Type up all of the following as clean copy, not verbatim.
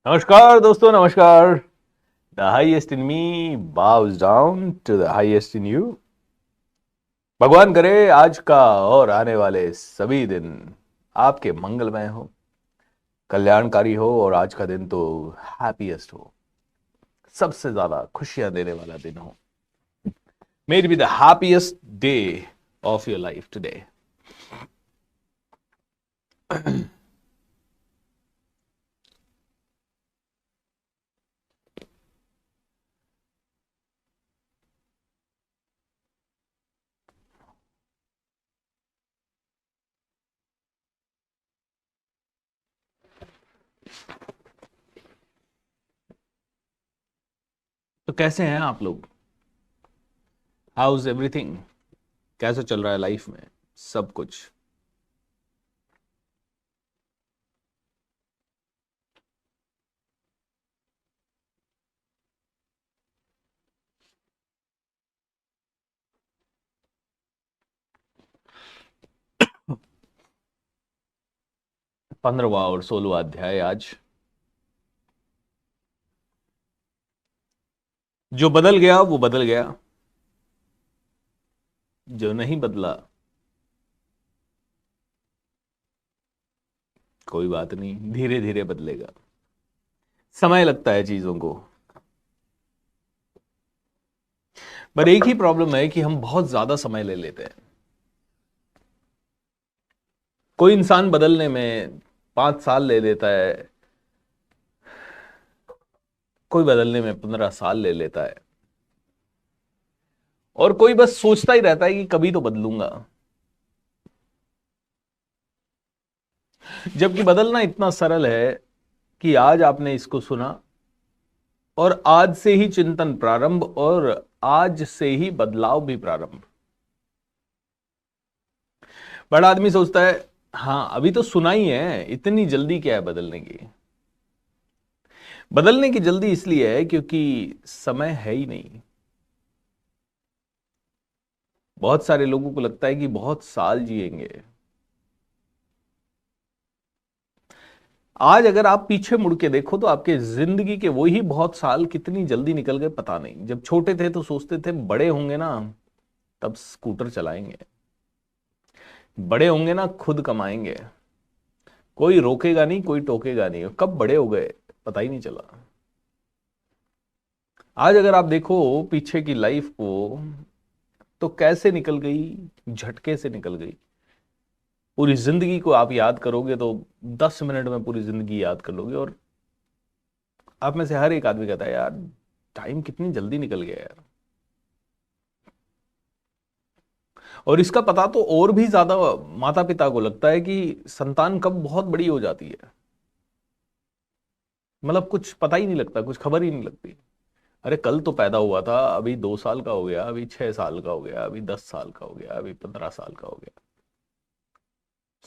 नमस्कार दोस्तों, नमस्कार। The highest in me bows down to the highest in you. भगवान करे आज का और आने वाले सभी दिन आपके मंगलमय हो, कल्याणकारी हो और आज का दिन तो हैप्पीएस्ट हो, सबसे ज्यादा खुशियां देने वाला दिन हो। May it be the happiest day of your life today. तो कैसे हैं आप लोग? How is everything? कैसे चल रहा है लाइफ में सब कुछ? पंद्रहवा और 16वां अध्याय आज। जो बदल गया वो बदल गया, जो नहीं बदला कोई बात नहीं, धीरे धीरे बदलेगा। समय लगता है चीजों को। पर एक ही प्रॉब्लम है कि हम बहुत ज्यादा समय ले लेते हैं। कोई इंसान बदलने में 5 साल ले लेता है, कोई बदलने में 15 साल ले लेता है, और कोई बस सोचता ही रहता है कि कभी तो बदलूंगा। जबकि बदलना इतना सरल है कि आज आपने इसको सुना और आज से ही चिंतन प्रारंभ और आज से ही बदलाव भी प्रारंभ। बड़ा आदमी सोचता है हाँ अभी तो सुना ही है, इतनी जल्दी क्या है बदलने की। बदलने की जल्दी इसलिए है क्योंकि समय है ही नहीं। बहुत सारे लोगों को लगता है कि बहुत साल जिएंगे। आज अगर आप पीछे मुड़ के देखो तो आपके जिंदगी के वही बहुत साल कितनी जल्दी निकल गए पता नहीं। जब छोटे थे तो सोचते थे बड़े होंगे ना तब स्कूटर चलाएंगे, बड़े होंगे ना खुद कमाएंगे, कोई रोकेगा नहीं कोई टोकेगा नहीं। कब बड़े हो गए पता ही नहीं चला। आज अगर आप देखो पीछे की लाइफ को तो कैसे निकल गई, झटके से निकल गई। पूरी जिंदगी को आप याद करोगे तो 10 मिनट में पूरी जिंदगी याद कर लोगे। और आप में से हर एक आदमी कहता है यार टाइम कितनी जल्दी निकल गया यार। और इसका पता तो और भी ज्यादा माता पिता को लगता है कि संतान कब बहुत बड़ी हो जाती है। मतलब कुछ पता ही नहीं लगता, कुछ खबर ही नहीं लगती। अरे कल तो पैदा हुआ था, अभी 2 साल का हो गया, अभी 6 साल का हो गया, अभी 10 साल का हो गया, अभी 15 साल का हो गया।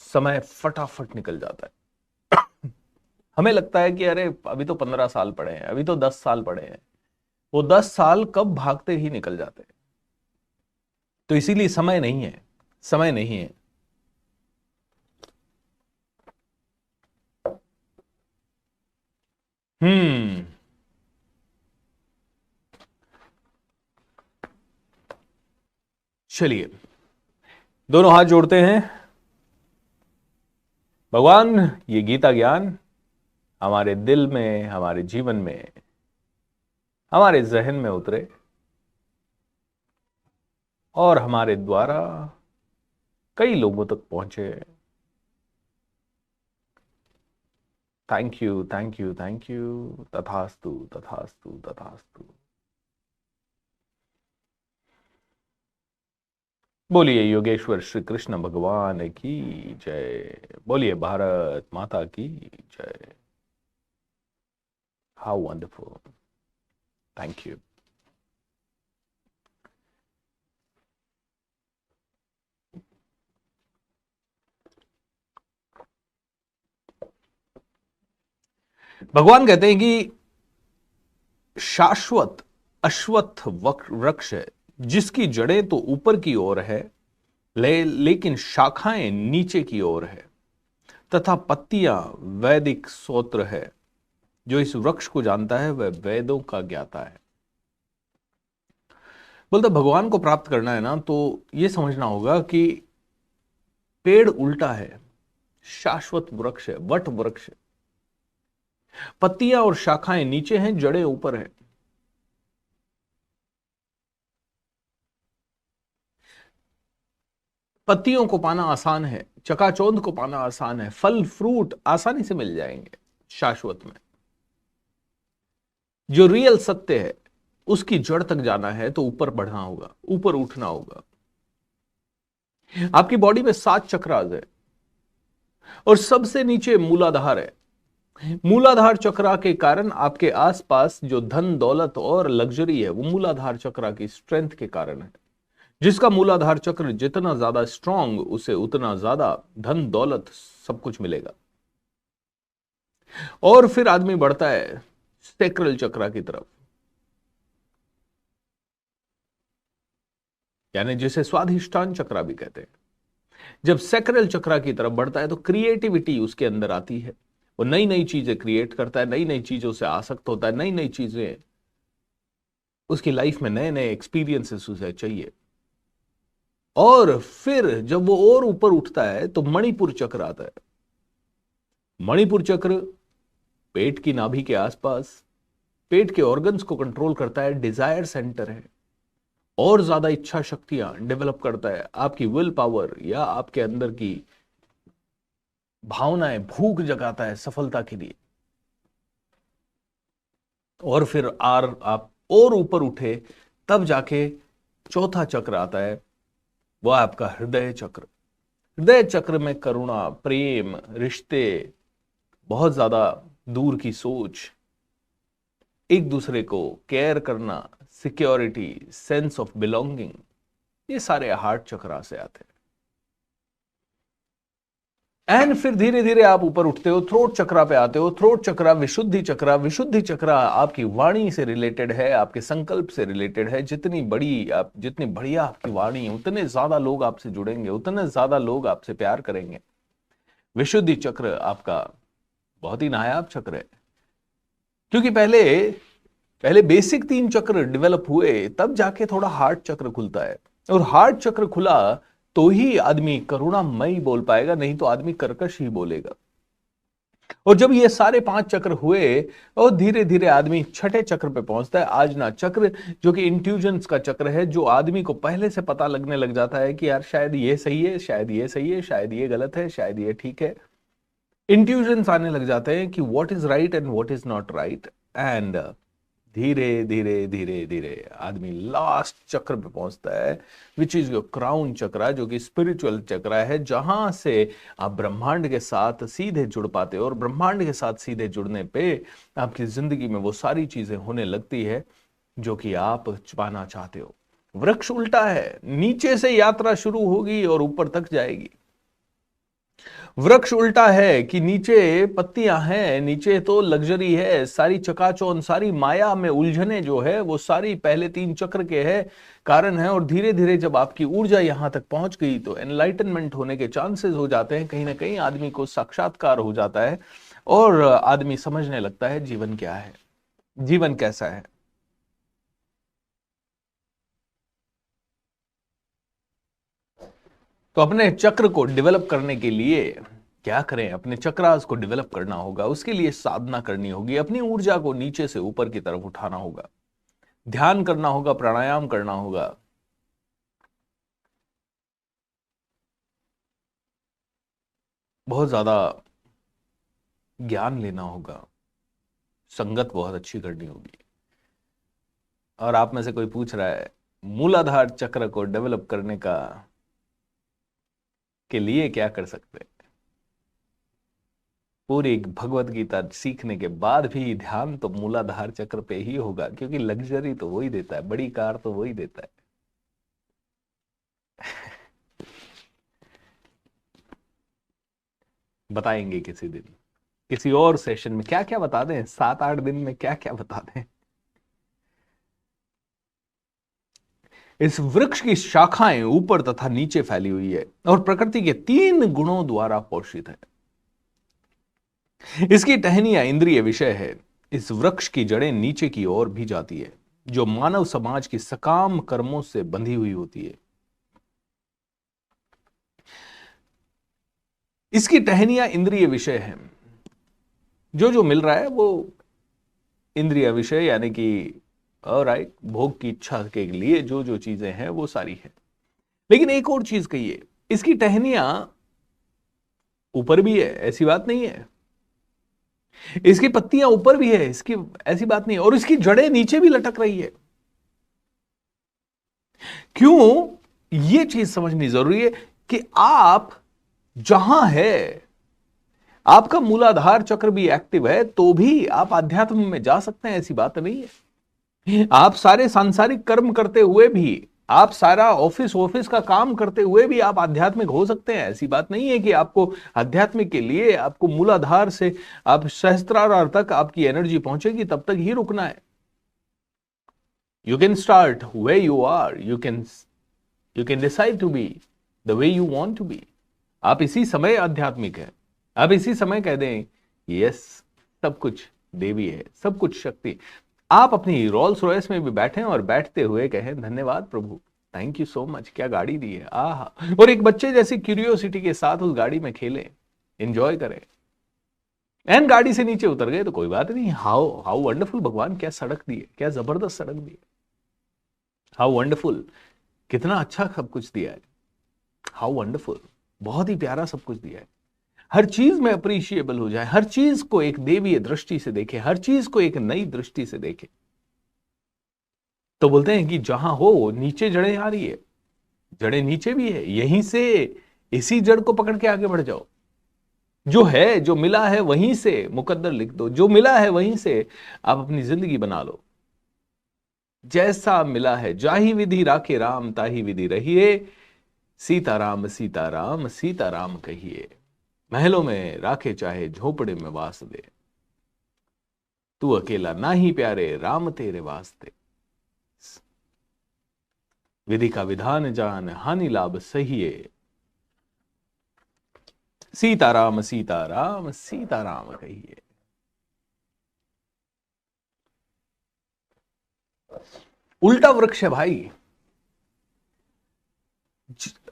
समय फटाफट निकल जाता है। हमें लगता है कि अरे अभी तो 15 साल पड़े हैं, अभी तो 10 साल पड़े हैं। वो 10 साल कब भागते ही निकल जाते हैं। तो इसीलिए समय नहीं है, समय नहीं है। हम्म। चलिए दोनों हाथ जोड़ते हैं। भगवान ये गीता ज्ञान हमारे दिल में, हमारे जीवन में, हमारे जहन में उतरे और हमारे द्वारा कई लोगों तक पहुंचे। Thank you, thank you, thank you. तथास्तु, तथास्तु, तथास्तु। बोलिए योगेश्वर श्री कृष्ण भगवान की जय। बोलिए भारत माता की जय। How wonderful. Thank you. भगवान कहते हैं कि शाश्वत अश्वत्थ वृक्ष है जिसकी जड़ें तो ऊपर की ओर है लेकिन शाखाएं नीचे की ओर है, तथा पत्तियां वैदिक सूत्र है जो इस वृक्ष को जानता है वह वेदों का ज्ञाता है। बोलता भगवान को प्राप्त करना है ना, तो यह समझना होगा कि पेड़ उल्टा है, शाश्वत वृक्ष है, वट वृक्ष है। पत्तियां और शाखाएं नीचे हैं, जड़ें ऊपर हैं। पत्तियों को पाना आसान है, चकाचौंध को पाना आसान है, फल फ्रूट आसानी से मिल जाएंगे। शाश्वत में जो रियल सत्य है उसकी जड़ तक जाना है तो ऊपर बढ़ना होगा, ऊपर उठना होगा। आपकी बॉडी में 7 चक्रास है और सबसे नीचे मूलाधार है। मूलाधार चक्रा के कारण आपके आसपास जो धन दौलत और लग्जरी है वो मूलाधार चक्रा की स्ट्रेंथ के कारण है। जिसका मूलाधार चक्र जितना ज्यादा स्ट्रांग, उसे उतना ज्यादा धन दौलत सब कुछ मिलेगा। और फिर आदमी बढ़ता है सैक्रल चक्रा की तरफ, यानी जिसे स्वाधिष्ठान चक्रा भी कहते हैं। जब सैक्रल चक्रा की तरफ बढ़ता है तो क्रिएटिविटी उसके अंदर आती है। वो नई नई चीजें क्रिएट करता है, नई नई चीजों से आसक्त होता है, नई नई चीजें उसकी लाइफ में, नए नए एक्सपीरियंसेस उसे चाहिए। और फिर जब वो और ऊपर उठता है तो मणिपुर चक्र आता है। मणिपुर चक्र पेट की नाभि के आसपास पेट के ऑर्गन्स को कंट्रोल करता है, डिजायर सेंटर है। और ज्यादा इच्छा शक्तियां डेवलप करता है, आपकी विल पावर या आपके अंदर की भावनाएं, भूख जगाता है सफलता के लिए। और फिर आप और ऊपर उठे तब जाके चौथा चक्र आता है, वो आपका हृदय चक्र। हृदय चक्र में करुणा, प्रेम, रिश्ते, बहुत ज्यादा दूर की सोच, एक दूसरे को केयर करना, सिक्योरिटी, सेंस ऑफ बिलोंगिंग, ये सारे हार्ट चक्रा से आते हैं। एंड फिर धीरे धीरे आप ऊपर उठते हो, थ्रोट चक्रा पे आते हो। थ्रोट चक्रा विशुद्धि चक्रा। विशुद्धि चक्रा आपकी वाणी से रिलेटेड है, आपके संकल्प से रिलेटेड है। जितनी बढ़िया आपकी वाणी, उतने ज्यादा लोग आपसे जुड़ेंगे, उतने ज्यादा लोग आपसे प्यार करेंगे। विशुद्धि चक्र आपका बहुत ही नायाब चक्र है, क्योंकि पहले बेसिक 3 चक्र डेवलप हुए, तब जाके थोड़ा हार्ट चक्र खुलता है। और हार्ट चक्र खुला तो ही आदमी करुणामयी बोल पाएगा, नहीं तो आदमी कर्कश ही बोलेगा। और जब ये सारे 5 चक्र हुए और धीरे धीरे आदमी छठे चक्र पे पहुंचता है, आजना चक्र, जो कि इंट्यूजन्स का चक्र है, जो आदमी को पहले से पता लगने लग जाता है कि यार शायद ये सही है, शायद ये सही है, शायद ये गलत है, शायद ये ठीक है। इंट्यूजन्स आने लग जाते हैं कि what is right and what is not right. And धीरे धीरे धीरे धीरे आदमी लास्ट चक्र पे पहुंचता है, विच इज योर क्राउन चक्रा, जो कि स्पिरिचुअल चक्रा है, जहां से आप ब्रह्मांड के साथ सीधे जुड़ पाते हो। और ब्रह्मांड के साथ सीधे जुड़ने पे आपकी जिंदगी में वो सारी चीजें होने लगती है जो कि आप पाना चाहते हो। वृक्ष उल्टा है, नीचे से यात्रा शुरू होगी और ऊपर तक जाएगी। वृक्ष उल्टा है कि नीचे पत्तियां हैं, नीचे तो लग्जरी है, सारी चकाचौंध, सारी माया में उलझने जो है वो सारी पहले 3 चक्र के है कारण है। और धीरे धीरे जब आपकी ऊर्जा यहां तक पहुंच गई तो एनलाइटनमेंट होने के चांसेस हो जाते हैं, कहीं ना कहीं आदमी को साक्षात्कार हो जाता है और आदमी समझने लगता है जीवन क्या है, जीवन कैसा है। तो अपने चक्र को डेवलप करने के लिए क्या करें? अपने चक्रास को डेवलप करना होगा, उसके लिए साधना करनी होगी, अपनी ऊर्जा को नीचे से ऊपर की तरफ उठाना होगा, ध्यान करना होगा, प्राणायाम करना होगा। बहुत ज्यादा ज्ञान लेना होगा, संगत बहुत अच्छी करनी होगी। और आप में से कोई पूछ रहा है मूलाधार चक्र को डेवलप करने के लिए क्या कर सकते हैं? पूरी भगवत गीता सीखने के बाद भी ध्यान तो मूलाधार चक्र पे ही होगा, क्योंकि लग्जरी तो वही देता है, बड़ी कार तो वही देता है। बताएंगे किसी दिन, किसी और सेशन में क्या क्या बता दें, 7-8 दिन में क्या क्या बता दें। इस वृक्ष की शाखाएं ऊपर तथा नीचे फैली हुई है और प्रकृति के 3 गुणों द्वारा पोषित है। इसकी टहनियां इंद्रिय विषय है, इस वृक्ष की जड़ें नीचे की ओर भी जाती है, जो मानव समाज की सकाम कर्मों से बंधी हुई होती है। इसकी टहनियां इंद्रिय विषय है। जो जो मिल रहा है वो इंद्रिय विषय, यानी कि राइट, भोग की इच्छा के लिए जो जो चीजें हैं वो सारी है। लेकिन एक और चीज कहिए, इसकी टहनियां ऊपर भी है, ऐसी बात नहीं है। इसकी पत्तियां ऊपर भी है, इसकी ऐसी बात नहीं है। और इसकी जड़ें नीचे भी लटक रही है। क्यों? यह चीज समझनी जरूरी है कि आप जहां है, आपका मूलाधार चक्र भी एक्टिव है, तो भी आप आध्यात्म में जा सकते हैं, ऐसी बात नहीं है। आप सारे सांसारिक कर्म करते हुए भी, आप सारा ऑफिस का काम करते हुए भी आप आध्यात्मिक हो सकते हैं। ऐसी बात नहीं है कि आपको आध्यात्मिक के लिए आपको मूलाधार से आप सहस्त्रार तक आपकी एनर्जी पहुंचेगी तब तक ही रुकना है। You can start way you are, you can decide to be the way you want to be. आप इसी समय आध्यात्मिक है। आप इसी समय कह दें यस, सब कुछ देवी है, सब कुछ शक्ति। आप अपनी रोल्स रॉयस में भी बैठे और बैठते हुए कहें धन्यवाद प्रभु, थैंक यू सो मच, क्या गाड़ी दी है, आहा। और एक बच्चे जैसी क्यूरियोसिटी के साथ उस गाड़ी में खेलें, एंजॉय करें। एंड गाड़ी से नीचे उतर गए तो कोई बात नहीं। हाउ हाउ वंडरफुल, भगवान क्या सड़क दी है, क्या जबरदस्त सड़क दी है, हाउ वंडरफुल, कितना अच्छा सब कुछ दिया है, हाउ वंडरफुल, बहुत ही प्यारा सब कुछ दिया है। हर चीज में अप्रिशिएबल हो जाए, हर चीज को एक देवीय दृष्टि से देखे, हर चीज को एक नई दृष्टि से देखे। तो बोलते हैं कि जहां हो नीचे जड़ें आ रही है, जड़ें नीचे भी है, यहीं से इसी जड़ को पकड़ के आगे बढ़ जाओ। जो है, जो मिला है वहीं से मुकद्दर लिख दो, जो मिला है वहीं से आप अपनी जिंदगी बना लो। जैसा मिला है जाहि विधि राखे राम, ताहि विधि रहिए, सीताराम सीताराम सीताराम कहिए। महलों में राखे चाहे झोपड़े में वास दे, तू अकेला ना ही प्यारे राम तेरे वास्ते। विधि का विधान जान, हानि लाभ सहिए, सीताराम सीताराम सीताराम कहिए। उल्टा वृक्ष है भाई,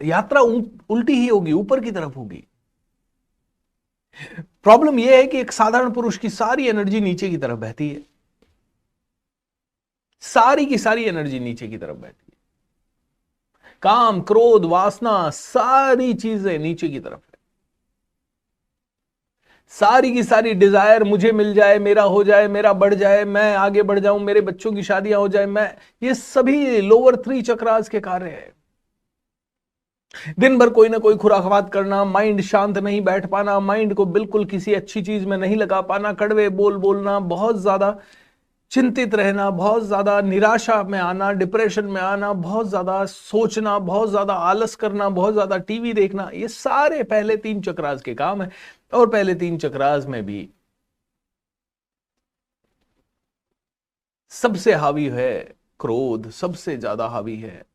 यात्रा उल्टी ही होगी, ऊपर की तरफ होगी। प्रॉब्लम यह है कि एक साधारण पुरुष की सारी एनर्जी नीचे की तरफ बहती है, सारी की सारी एनर्जी नीचे की तरफ बहती है। काम, क्रोध, वासना, सारी चीजें नीचे की तरफ है। सारी की सारी डिजायर, मुझे मिल जाए, मेरा हो जाए, मेरा बढ़ जाए, मैं आगे बढ़ जाऊं, मेरे बच्चों की शादियां हो जाए, मैं, ये सभी लोअर 3 चक्रास के कार्य है। दिन भर कोई ना कोई खुराफात करना, माइंड शांत नहीं बैठ पाना, माइंड को बिल्कुल किसी अच्छी चीज में नहीं लगा पाना, कड़वे बोल बोलना, बहुत ज्यादा चिंतित रहना, बहुत ज्यादा निराशा में आना, डिप्रेशन में आना, बहुत ज्यादा सोचना, बहुत ज्यादा आलस करना, बहुत ज्यादा टीवी देखना, ये सारे पहले 3 चक्रास के काम है। और पहले 3 चक्रास में भी सबसे हावी है क्रोध, सबसे ज्यादा हावी है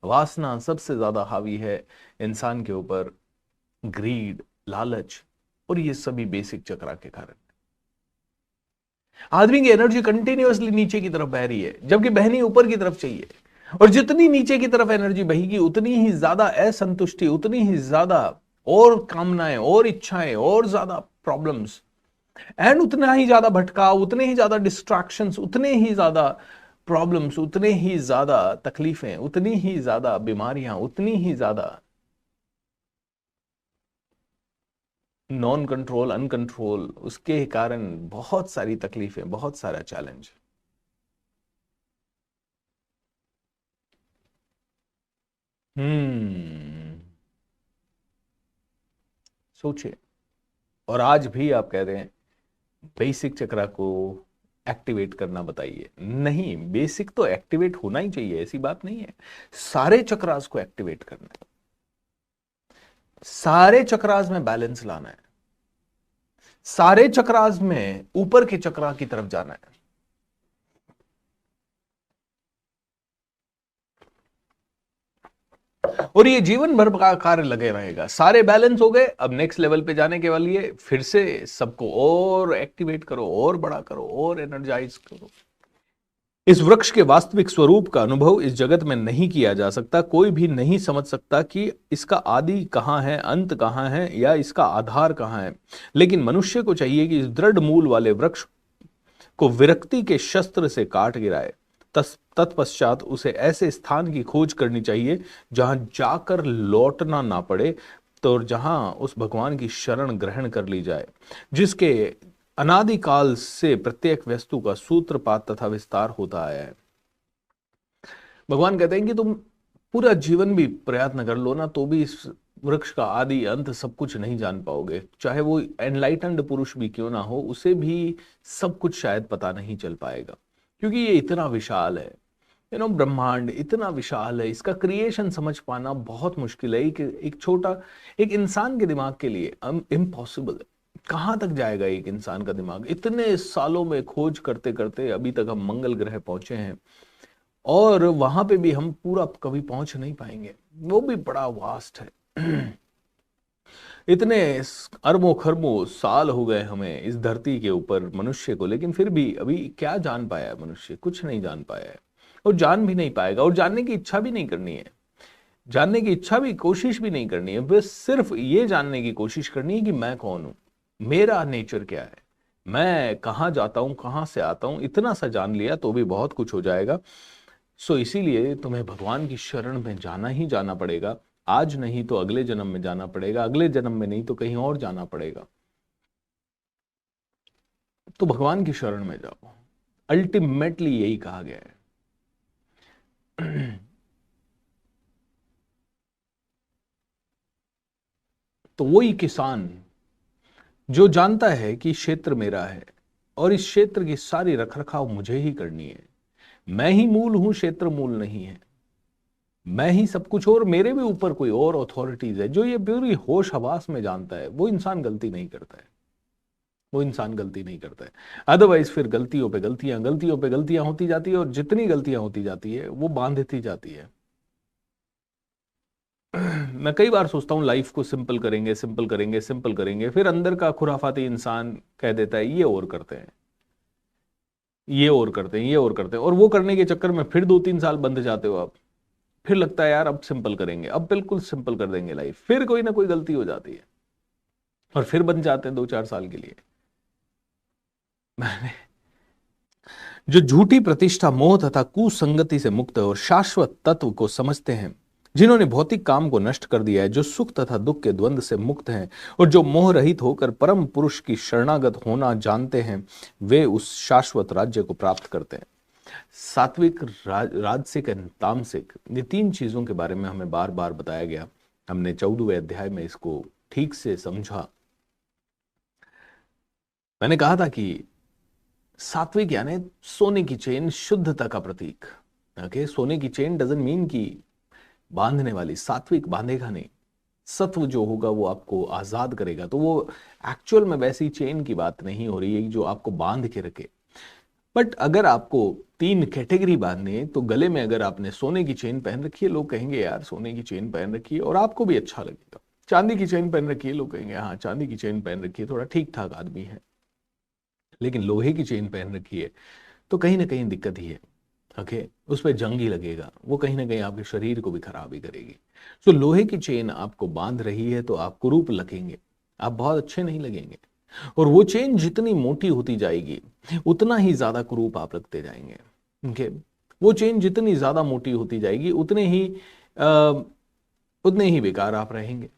वासना, सबसे ज्यादा हावी है इंसान के ऊपर ग्रीड, लालच। और ये सभी बेसिक चक्रा के कारण आदमी की एनर्जी कंटिन्यूअसली नीचे की तरफ बह रही है, जबकि बहनी ऊपर की तरफ चाहिए। और जितनी नीचे की तरफ एनर्जी बहेगी उतनी ही ज्यादा असंतुष्टि, उतनी ही ज्यादा और कामनाएं और इच्छाएं और ज्यादा प्रॉब्लम्स, एंड उतना ही ज्यादा भटकाव, उतने ही ज्यादा डिस्ट्रैक्शंस, उतने ही ज्यादा प्रॉब्लम्स, उतने ही ज्यादा तकलीफें, उतनी ही ज्यादा बीमारियां, उतनी ही ज्यादा नॉन कंट्रोल, अनकंट्रोल, उसके कारण बहुत सारी तकलीफें, बहुत सारा चैलेंज। सोचिए। और आज भी आप कह रहे हैं बेसिक चक्रा को एक्टिवेट करना बताइए। नहीं, बेसिक तो एक्टिवेट होना ही चाहिए, ऐसी बात नहीं है। सारे चक्रास को एक्टिवेट करना है, सारे चक्रास में बैलेंस लाना है, सारे चक्रास में ऊपर के चक्रा की तरफ जाना है। और ये जीवन भर का कार्य लगे रहेगा। सारे बैलेंस हो गए, अब नेक्स्ट लेवल पे जाने के लिए फिर से सबको और एक्टिवेट करो, और बड़ा करो, और एनर्जाइज करो। इस वृक्ष के वास्तविक स्वरूप का अनुभव इस जगत में नहीं किया जा सकता। कोई भी नहीं समझ सकता कि इसका आदि कहाँ है, अंत कहाँ है, या इसका आधार कहाँ है। लेकिन मनुष्य को चाहिए कि इस दृढ़ मूल वाले वृक्ष को विरक्ति के शस्त्र से काट गिराए। तत्पश्चात उसे ऐसे स्थान की खोज करनी चाहिए जहां जाकर लौटना ना पड़े, तो जहां उस भगवान की शरण ग्रहण कर ली जाए, जिसके अनादिकाल से प्रत्येक वस्तु का सूत्रपात तथा विस्तार होता आया है। भगवान कहते हैं कि तुम पूरा जीवन भी प्रयत्न कर लो ना, तो भी इस वृक्ष का आदि अंत सब कुछ नहीं जान पाओगे। चाहे वो एनलाइटेंड पुरुष भी क्यों ना हो, उसे भी सब कुछ शायद पता नहीं चल पाएगा, क्योंकि ये इतना विशाल है। ब्रह्मांड इतना विशाल है, इसका क्रिएशन समझ पाना बहुत मुश्किल है। एक छोटा एक इंसान के दिमाग के लिए इम्पॉसिबल है। कहाँ तक जाएगा एक इंसान का दिमाग? इतने सालों में खोज करते करते अभी तक हम मंगल ग्रह पहुंचे हैं, और वहां पे भी हम पूरा कभी पहुंच नहीं पाएंगे, वो भी बड़ा वास्ट है। इतने अरबों खरबों साल हो गए हमें इस धरती के ऊपर मनुष्य को, लेकिन फिर भी अभी क्या जान पाया है मनुष्य? कुछ नहीं जान पाया है, और जान भी नहीं पाएगा, और जानने की इच्छा भी नहीं करनी है। जानने की इच्छा भी, कोशिश भी नहीं करनी है। बस सिर्फ ये जानने की कोशिश करनी है कि मैं कौन हूं, मेरा नेचर क्या है, मैं कहाँ जाता हूं, कहाँ से आता हूं। इतना सा जान लिया तो भी बहुत कुछ हो जाएगा। सो इसीलिए तुम्हें भगवान की शरण में जाना ही जाना पड़ेगा। आज नहीं तो अगले जन्म में जाना पड़ेगा, अगले जन्म में नहीं तो कहीं और जाना पड़ेगा। तो भगवान की शरण में जाओ, अल्टीमेटली यही कहा गया है। तो वही किसान जो जानता है कि क्षेत्र मेरा है और इस क्षेत्र की सारी रखरखाव मुझे ही करनी है, मैं ही मूल हूं, क्षेत्र मूल नहीं है, मैं ही सब कुछ, और मेरे भी ऊपर कोई और अथॉरिटीज है, जो ये पूरी होश हवास में जानता है, वो इंसान गलती नहीं करता है। वो इंसान गलती नहीं करता है। अदरवाइज फिर गलतियों पे गलतियां, गलतियों पे गलतियां होती जाती है, और जितनी गलतियां होती जाती है वो बांधती जाती है। मैं कई बार सोचता हूँ लाइफ को सिंपल करेंगे, सिंपल करेंगे, सिंपल करेंगे, फिर अंदर का खुराफाती इंसान कह देता है ये और करते हैं, ये और करते हैं, ये और करते हैं, और वो करने के चक्कर में फिर 2-3 साल बंद जाते हो आप। फिर लगता है यार अब सिंपल करेंगे, अब बिल्कुल सिंपल कर देंगे लाइफ, फिर कोई ना कोई गलती हो जाती है, और फिर बन जाते हैं 2-4 साल के लिए। मैंने जो झूठी प्रतिष्ठा, मोह तथा कुसंगति से मुक्त है और शाश्वत तत्व को समझते हैं, जिन्होंने भौतिक काम को नष्ट कर दिया है, जो सुख तथा दुख के द्वंद्व से मुक्त हैं और जो मोह रहित होकर परम पुरुष की शरणागत होना जानते हैं, वे उस शाश्वत राज्य को प्राप्त करते हैं। सात्विक, राजसिक एंड तामसिक, ये 3 चीजों के बारे में हमें बार बार बताया गया। हमने 14वें अध्याय में इसको ठीक से समझा। मैंने कहा था कि सात्विक यानी सोने की चेन, शुद्धता का प्रतीक। ओके, सोने की चेन डजंट मीन कि बांधने वाली, सात्विक बांधेगा नहीं। सत्व जो होगा वो आपको आजाद करेगा। तो वो एक्चुअल में वैसी चेन की बात नहीं हो रही है जो आपको बांध के रखे। बट अगर आपको 3 कैटेगरी बांधनी है, तो गले में अगर आपने सोने की चेन पहन रखी है, लोग कहेंगे यार सोने की चेन पहन रखी है, और आपको भी अच्छा लगेगा। चांदी की चेन पहन रखी है, लोग कहेंगे हाँ चांदी की चेन पहन रखी है, थोड़ा ठीक ठाक आदमी है। लेकिन लोहे की चेन पहन रखी है तो कहीं ना कहीं दिक्कत ही है। ओके, उस पर जंग ही लगेगा, वो कहीं ना कहीं आपके शरीर को भी खराब ही करेगी। तो लोहे की चेन आपको बांध रही है तो आप कुरूप लगेंगे, आप बहुत अच्छे नहीं लगेंगे। और वो चेन जितनी मोटी होती जाएगी उतना ही ज्यादा कुरूप आप लगते जाएंगे। ओके, वो चेन जितनी ज्यादा मोटी होती जाएगी उतने ही बेकार आप रहेंगे।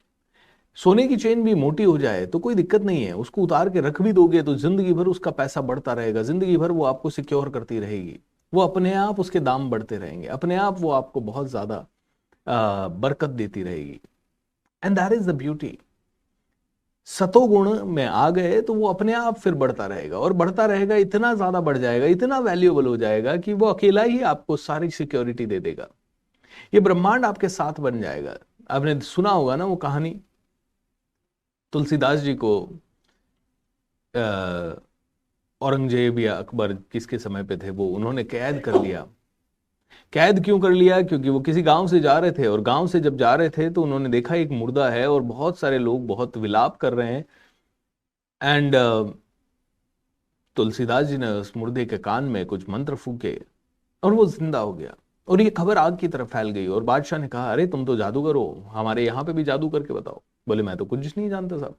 सोने की चेन भी मोटी हो जाए तो कोई दिक्कत नहीं है, उसको उतार के रख भी दोगे तो जिंदगी भर उसका पैसा बढ़ता रहेगा, जिंदगी भर वो आपको सिक्योर करती रहेगी, वो अपने आप उसके दाम बढ़ते रहेंगे, अपने आप वो आपको बहुत ज्यादा बरकत देती रहेगी। And that is the beauty. सतोगुण में आ गए तो वो अपने आप फिर बढ़ता रहेगा, और बढ़ता रहेगा, इतना ज्यादा बढ़ जाएगा, इतना वैल्यूएबल हो जाएगा कि वो अकेला ही आपको सारी सिक्योरिटी दे देगा। ये ब्रह्मांड आपके साथ बन जाएगा। आपने सुना होगा ना वो कहानी, तुलसीदास जी को औरंगजेब या अकबर किसके समय पे थे, वो उन्होंने कैद कर लिया। कैद क्यों कर लिया? क्योंकि वो किसी गांव से जा रहे थे, और गांव से जब जा रहे थे तो उन्होंने देखा एक मुर्दा है और बहुत सारे लोग बहुत विलाप कर रहे हैं। एंड तुलसीदास जी ने उस मुर्दे के कान में कुछ मंत्र फूके और वो जिंदा हो गया। और ये खबर आग की तरफ फैल गई और बादशाह ने कहा, अरे तुम तो जादूगर हो, हमारे यहाँ पे भी जादू करके बताओ। बोले मैं तो कुछ नहीं जानता साहब।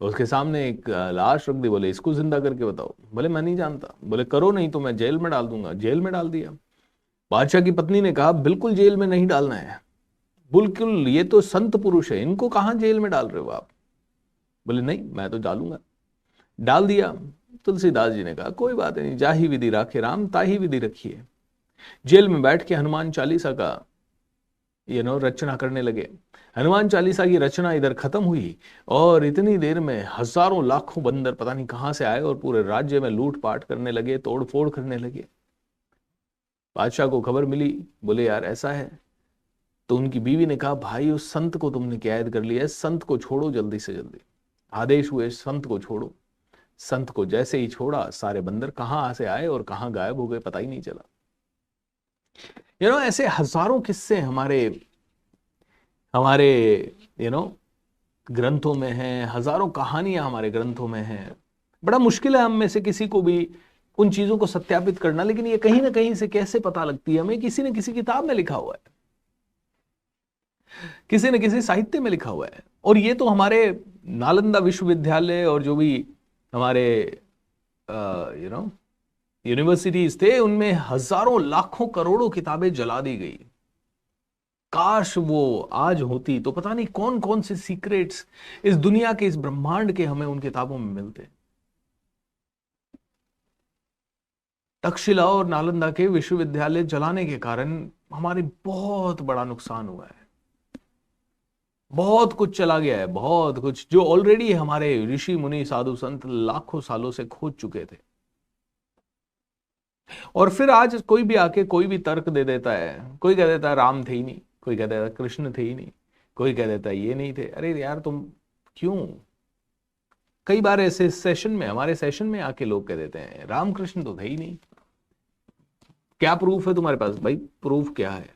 उसके सामने एक लाश रख दी, बोले इसको जिंदा करके बताओ। बोले मैं नहीं जानता। बोले करो नहीं तो मैं जेल में डाल दूंगा। जेल में डाल दिया। बादशाह की पत्नी ने कहा, बिल्कुल जेल में नहीं डालना है, बिल्कुल, ये तो संत पुरुष है, इनको कहाँ जेल में डाल रहे हो आप? बोले नहीं मैं तो डालूंगा। डाल दिया। तुलसीदास जी ने कहा, कोई बात नहीं, जाही विधि राखे राम ताही विधि रखिए। जेल में बैठ के हनुमान चालीसा का रचना करने लगे। हनुमान चालीसा की रचना इधर खत्म हुई और इतनी देर में हजारों लाखों बंदर पता नहीं कहां से आए और पूरे राज्य में लूटपाट करने लगे, तोड़फोड़ करने लगे। बादशाह को खबर मिली, बोले यार ऐसा है। तो उनकी बीवी ने कहा, भाई उस संत को तुमने कैद कर लिया है, संत को छोड़ो जल्दी से जल्दी। आदेश हुए संत को छोड़ो। संत को जैसे ही छोड़ा, सारे बंदर कहां से आए और कहां गायब हो गए पता ही नहीं चला। ऐसे हजारों किस्से हमारे हमारे ग्रंथों में हैं, हजारों कहानियां हमारे ग्रंथों में हैं। बड़ा मुश्किल है हम में से किसी को भी उन चीजों को सत्यापित करना, लेकिन ये कहीं ना कहीं से कैसे पता लगती है हमें? किसी न किसी किताब में लिखा हुआ है, किसी न किसी साहित्य में लिखा हुआ है। और ये तो हमारे नालंदा विश्वविद्यालय और जो भी हमारे यूनिवर्सिटीज थे, उनमें हजारों लाखों करोड़ों किताबें जला दी गई। काश वो आज होती तो पता नहीं कौन कौन से सीक्रेट्स इस दुनिया के, इस ब्रह्मांड के हमें उन किताबों में मिलते। तक्षशिला और नालंदा के विश्वविद्यालय जलाने के कारण हमारे बहुत बड़ा नुकसान हुआ है। बहुत कुछ चला गया है, बहुत कुछ जो ऑलरेडी हमारे ऋषि मुनि साधु संत लाखों सालों से खोज चुके थे। और फिर आज कोई भी आके कोई भी तर्क दे देता है। कोई कह देता है राम थे ही नहीं, कोई कह देता है कृष्ण थे ही नहीं, कोई कह देता है ये नहीं थे। अरे यार तुम क्यों? कई बार ऐसे सेशन में, हमारे सेशन में आके लोग कह देते हैं रामकृष्ण तो थे ही नहीं। क्या प्रूफ है तुम्हारे पास? भाई प्रूफ क्या है?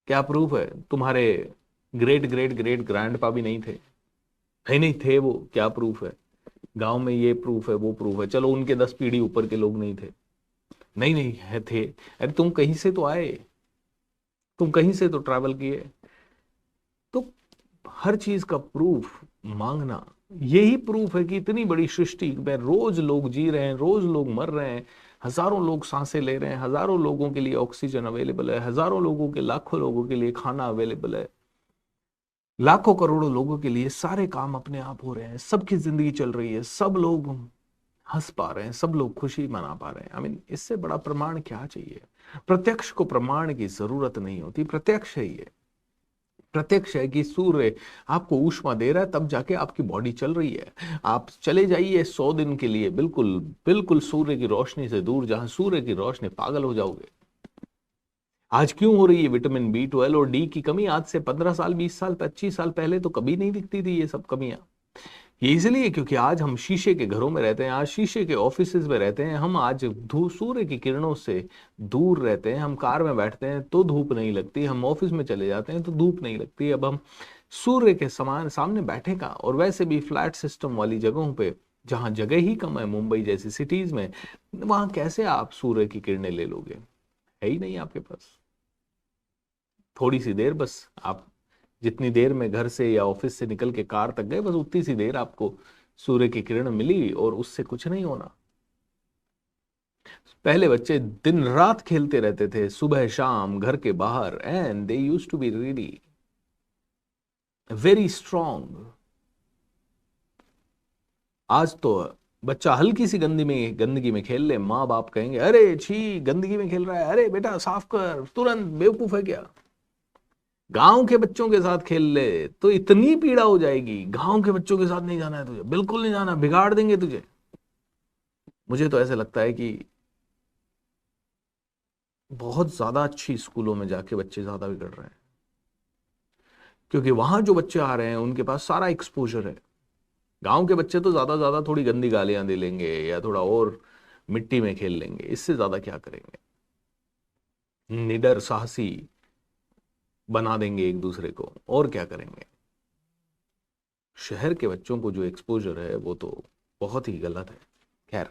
क्या प्रूफ है? तुम्हारे ग्रेट ग्रेट ग्रेट ग्रैंडपा भी नहीं थे? नहीं थे वो, क्या प्रूफ है? गांव में ये प्रूफ है, वो प्रूफ है, चलो उनके 10 पीढ़ी ऊपर के लोग नहीं थे। नहीं नहीं है, थे। अरे तुम कहीं से तो आए, तुम कहीं से तो ट्रैवल किए। तो हर चीज का प्रूफ मांगना, यही प्रूफ है कि इतनी बड़ी सृष्टि में रोज लोग जी रहे हैं, रोज लोग मर रहे हैं, हजारों लोग सांसें ले रहे हैं, हजारों लोगों के लिए ऑक्सीजन अवेलेबल है, हजारों लोगों के, लाखों लोगों के लिए खाना अवेलेबल है, लाखों करोड़ों लोगों के लिए सारे काम अपने आप हो रहे हैं, सबकी जिंदगी चल रही है, सब लोग हंस पा रहे हैं, सब लोग खुशी मना पा रहे हैं। आई मीन इससे बड़ा प्रमाण क्या चाहिए? प्रत्यक्ष को प्रमाण की जरूरत नहीं होती, प्रत्यक्ष है ये। प्रत्यक्ष है कि सूर्य आपको ऊष्मा दे रहा है, तब जाके आपकी बॉडी चल रही है। आप चले जाइए 100 दिन के लिए बिल्कुल बिल्कुल सूर्य की रोशनी से दूर, जहां सूर्य की रोशनी, पागल हो जाओगे। आज क्यों हो रही है विटामिन B12 और डी की कमी? आज से 15 साल, 20 साल, 25 साल पहले तो कभी नहीं दिखती थी ये सब कमियां। ये इसलिए क्योंकि आज हम शीशे के घरों में रहते हैं, आज शीशे के ऑफिसेज में रहते हैं, हम आज सूर्य की किरणों से दूर रहते हैं। हम कार में बैठते हैं तो धूप नहीं लगती, हम ऑफिस में चले जाते हैं तो धूप नहीं लगती। अब हम सूर्य के समान सामने बैठे का, और वैसे भी फ्लैट सिस्टम वाली जगहों पे जहां जगह ही कम है, मुंबई जैसी सिटीज में, वहां कैसे आप सूर्य की किरणें ले लोगे? है ही नहीं आपके पास। थोड़ी सी देर बस, आप जितनी देर में घर से या ऑफिस से निकल के कार तक गए, बस उतनी सी देर आपको सूर्य की किरण मिली और उससे कुछ नहीं होना। पहले बच्चे दिन रात खेलते रहते थे, सुबह शाम घर के बाहर, and they used to be really very strong. आज तो बच्चा हल्की सी गंदगी में खेल ले, माँ बाप कहेंगे अरे छी गंदगी में खेल रहा है, अरे बेटा साफ कर, तुरंत, बेवकूफ है क्या? गांव के बच्चों के साथ खेल ले तो इतनी पीड़ा हो जाएगी, गांव के बच्चों के साथ नहीं जाना है तुझे, बिल्कुल नहीं जाना, बिगाड़ देंगे तुझे। मुझे तो ऐसा लगता है कि बहुत ज्यादा अच्छी स्कूलों में जाके बच्चे ज्यादा बिगड़ रहे हैं, क्योंकि वहां जो बच्चे आ रहे हैं उनके पास सारा एक्सपोजर है। गांव के बच्चे तो ज्यादा थोड़ी गंदी गालियां दे लेंगे या थोड़ा और मिट्टी में खेल लेंगे, इससे ज्यादा क्या करेंगे? निडर साहसी बना देंगे एक दूसरे को, और क्या करेंगे। शहर के बच्चों को जो एक्सपोजर है वो तो बहुत ही गलत है। खैर,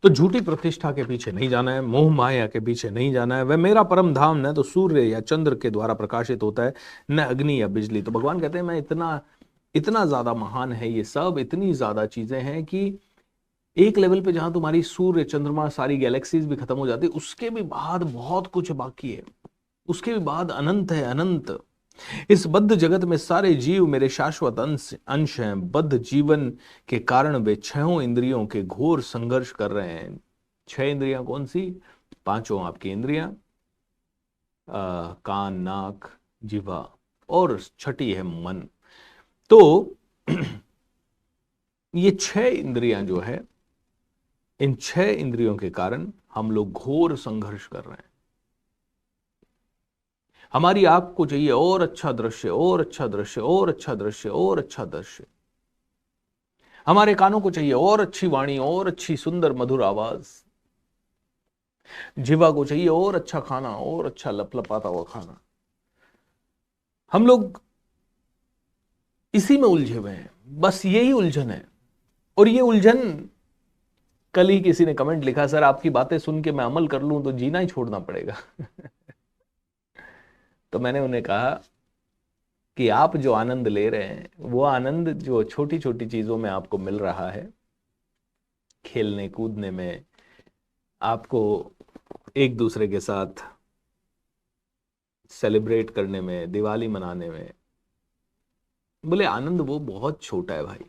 तो झूठी प्रतिष्ठा के पीछे नहीं जाना है, मोह माया के पीछे नहीं जाना है। वह मेरा परम धाम न तो सूर्य या चंद्र के द्वारा प्रकाशित होता है, न अग्नि या बिजली। तो भगवान कहते हैं मैं इतना इतना ज्यादा महान है ये सब, इतनी ज्यादा चीजें हैं कि एक लेवल पे जहां तुम्हारी सूर्य चंद्रमा सारी गैलेक्सीज भी खत्म हो जाती, उसके भी बाद बहुत कुछ बाकी है, उसके भी बाद अनंत है, अनंत। इस बद्ध जगत में सारे जीव मेरे शाश्वत अंश हैं। बद्ध जीवन के कारण वे छहों इंद्रियों के घोर संघर्ष कर रहे हैं। छह इंद्रियां कौन सी? पांचों आपकी इंद्रियां, कान, नाक, जिह्वा, और छठी है मन। तो ये छह इंद्रियां जो है, इन छह इंद्रियों के कारण हम लोग घोर संघर्ष कर रहे हैं। हमारी आंख को चाहिए और अच्छा दृश्य, और अच्छा दृश्य, और अच्छा दृश्य, और अच्छा दृश्य। हमारे कानों को चाहिए और अच्छी वाणी, और अच्छी सुंदर मधुर आवाज। जिह्वा को चाहिए और अच्छा खाना, और अच्छा लपलपाता हुआ खाना। हम लोग इसी में उलझे हुए हैं, बस यही उलझन है। और ये उलझन, कल ही किसी ने कमेंट लिखा, सर आपकी बातें सुन के मैं अमल कर लूं तो जीना ही छोड़ना पड़ेगा। तो मैंने उन्हें कहा कि आप जो आनंद ले रहे हैं वो आनंद जो छोटी छोटी चीजों में आपको मिल रहा है, खेलने कूदने में, आपको एक दूसरे के साथ सेलिब्रेट करने में, दिवाली मनाने में, बोले आनंद वो बहुत छोटा है भाई।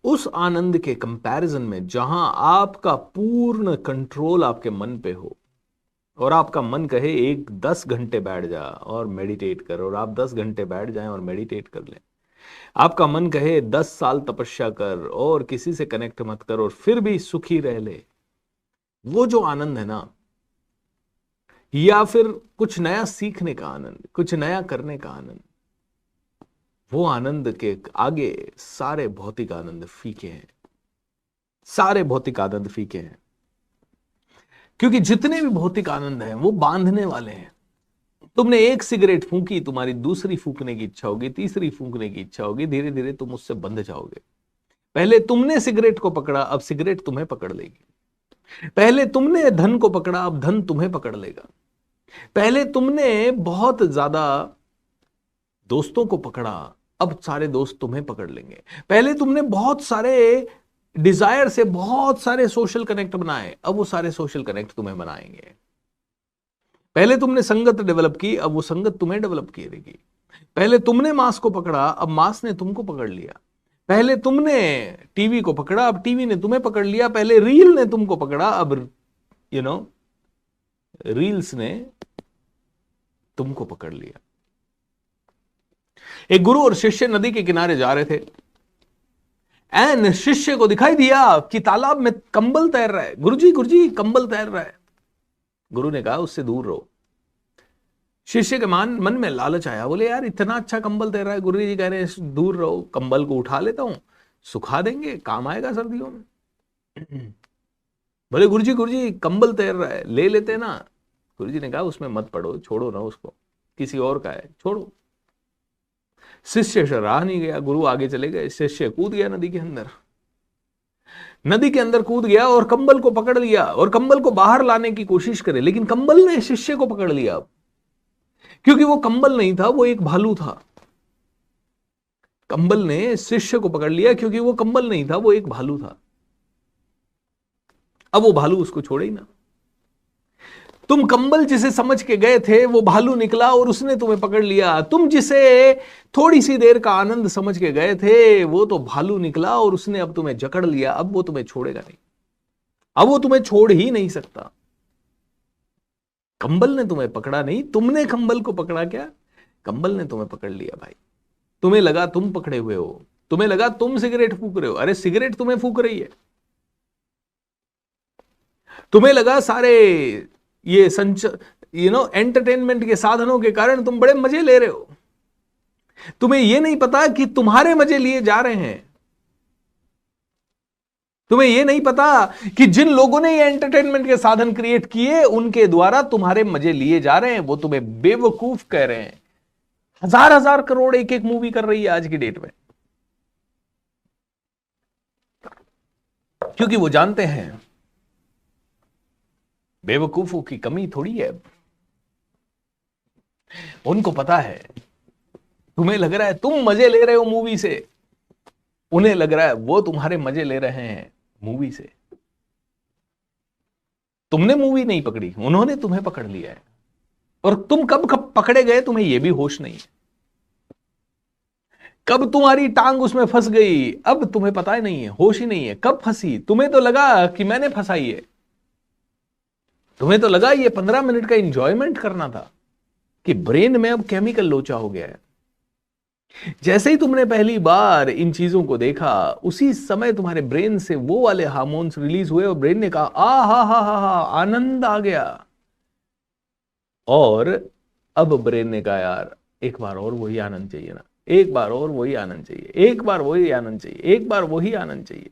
उस आनंद के कंपैरिजन में जहां आपका पूर्ण कंट्रोल आपके मन पे हो, और आपका मन कहे एक 10 घंटे बैठ जा और मेडिटेट कर, और आप 10 घंटे बैठ जाएं और मेडिटेट कर लें। आपका मन कहे 10 साल तपस्या कर और किसी से कनेक्ट मत कर और फिर भी सुखी रह ले, वो जो आनंद है ना, या फिर कुछ नया सीखने का आनंद, कुछ नया करने का आनंद, वो आनंद के आगे सारे भौतिक आनंद फीके हैं। सारे भौतिक आनंद फीके हैं, क्योंकि जितने भी भौतिक आनंद हैं वो बांधने वाले हैं। तुमने एक सिगरेट फूंकी, तुम्हारी दूसरी फूंकने की इच्छा होगी, तीसरी फूंकने की इच्छा होगी, धीरे धीरे तुम उससे बंध जाओगे। पहले तुमने सिगरेट को पकड़ा, अब सिगरेट तुम्हें पकड़ लेगी। पहले तुमने धन को पकड़ा, अब धन तुम्हें पकड़ लेगा। पहले तुमने बहुत ज्यादा दोस्तों को पकड़ा, अब सारे दोस्त तुम्हें पकड़ लेंगे। पहले तुमने बहुत सारे डिजायर से बहुत सारे सोशल कनेक्ट बनाए, अब वो सारे सोशल कनेक्ट तुम्हें बनाएंगे। पहले तुमने संगत डेवलप की, अब वो संगत तुम्हें डेवलप करेगी। पहले तुमने मांस को पकड़ा, अब मांस ने तुमको पकड़ लिया। पहले तुमने टीवी को पकड़ा, अब टीवी ने तुम्हें पकड़ लिया। पहले रील ने तुमको पकड़ा, अब रील्स ने तुमको पकड़ लिया। एक गुरु और शिष्य नदी के किनारे जा रहे थे, एन शिष्य को दिखाई दिया कि तालाब में कंबल तैर रहा है। गुरुजी कंबल तैर रहा है। गुरु ने कहा उससे दूर रहो। शिष्य के मन में लालच आया, बोले यार इतना अच्छा कंबल तैर रहा है, गुरु जी कह रहे हैं दूर रहो, कंबल को उठा लेता हूं, सुखा देंगे, काम आएगा सर्दियों में। बोले गुरुजी कंबल तैर रहा है, ले लेते ना। गुरुजी ने कहा उसमें मत पड़ो, छोड़ो ना उसको, किसी और का है, छोड़ो। शिष्य रहा नहीं गया, गुरु आगे चले गए। शिष्य कूद गया नदी के अंदर। नदी के अंदर कूद गया और कंबल को पकड़ लिया और कंबल को बाहर लाने की कोशिश करे, लेकिन कंबल ने शिष्य को पकड़ लिया। क्योंकि वो कंबल नहीं था, वो एक भालू था। कंबल ने शिष्य को पकड़ लिया क्योंकि वो कंबल नहीं था, वो एक भालू था। अब वो भालू उसको छोड़े ही ना। तुम कंबल जिसे समझ के गए थे वो भालू निकला और उसने तुम्हें पकड़ लिया। तुम जिसे थोड़ी सी देर का आनंद समझ के गए थे वो तो भालू निकला और उसने अब तुम्हें जकड़ लिया। अब वो तुम्हें छोड़ेगा नहीं, अब वो तुम्हें छोड़ ही नहीं सकता। कंबल ने तुम्हें पकड़ा नहीं, तुमने कंबल को पकड़ा। क्या कंबल ने तुम्हें पकड़ लिया भाई। तुम्हें लगा तुम पकड़े हुए हो, तुम्हें लगा तुम सिगरेट फूक रहे हो। अरे सिगरेट तुम्हें फूक रही है। तुम्हें लगा सारे ये एंटरटेनमेंट के साधनों के कारण तुम बड़े मजे ले रहे हो। तुम्हें यह नहीं पता कि तुम्हारे मजे लिए जा रहे हैं। तुम्हें यह नहीं पता कि जिन लोगों ने ये एंटरटेनमेंट के साधन क्रिएट किए उनके द्वारा तुम्हारे मजे लिए जा रहे हैं। वो तुम्हें बेवकूफ कह रहे हैं। हजार हजार करोड़ एक एक मूवी कर रही है आज की डेट में, क्योंकि वो जानते हैं बेवकूफों की कमी थोड़ी है। उनको पता है तुम्हें लग रहा है तुम मजे ले रहे हो मूवी से, उन्हें लग रहा है वो तुम्हारे मजे ले रहे हैं मूवी से। तुमने मूवी नहीं पकड़ी, उन्होंने तुम्हें पकड़ लिया है। और तुम कब कब पकड़े गए तुम्हें यह भी होश नहीं है। कब तुम्हारी टांग उसमें फंस गई अब तुम्हें पता ही नहीं है, होश ही नहीं है कब फंसी। तुम्हें तो लगा कि मैंने फंसाई है, तुम्हें तो लगा ये 15 मिनट का इंजॉयमेंट करना था, कि ब्रेन में अब केमिकल लोचा हो गया है। जैसे ही तुमने पहली बार इन चीजों को देखा उसी समय तुम्हारे ब्रेन से वो वाले हार्मोन्स रिलीज हुए और ब्रेन ने कहा हा आनंद आ गया। और अब ब्रेन ने कहा यार एक बार और वही आनंद चाहिए ना, एक बार और वही आनंद चाहिए, एक बार वही आनंद चाहिए, एक बार वही आनंद चाहिए।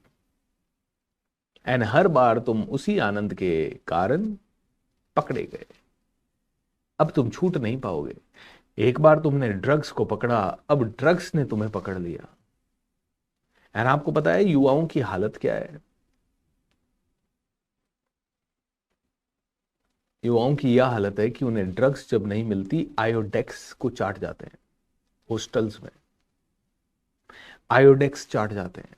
एंड हर बार तुम उसी आनंद के कारण पकड़े गए। अब तुम छूट नहीं पाओगे। एक बार तुमने ड्रग्स को पकड़ा, अब ड्रग्स ने तुम्हें पकड़ लिया। एंड आपको पता है युवाओं की हालत क्या है? युवाओं की यह हालत है कि उन्हें ड्रग्स जब नहीं मिलती आयोडेक्स को चाट जाते हैं। हॉस्टल्स में आयोडेक्स चाट जाते हैं।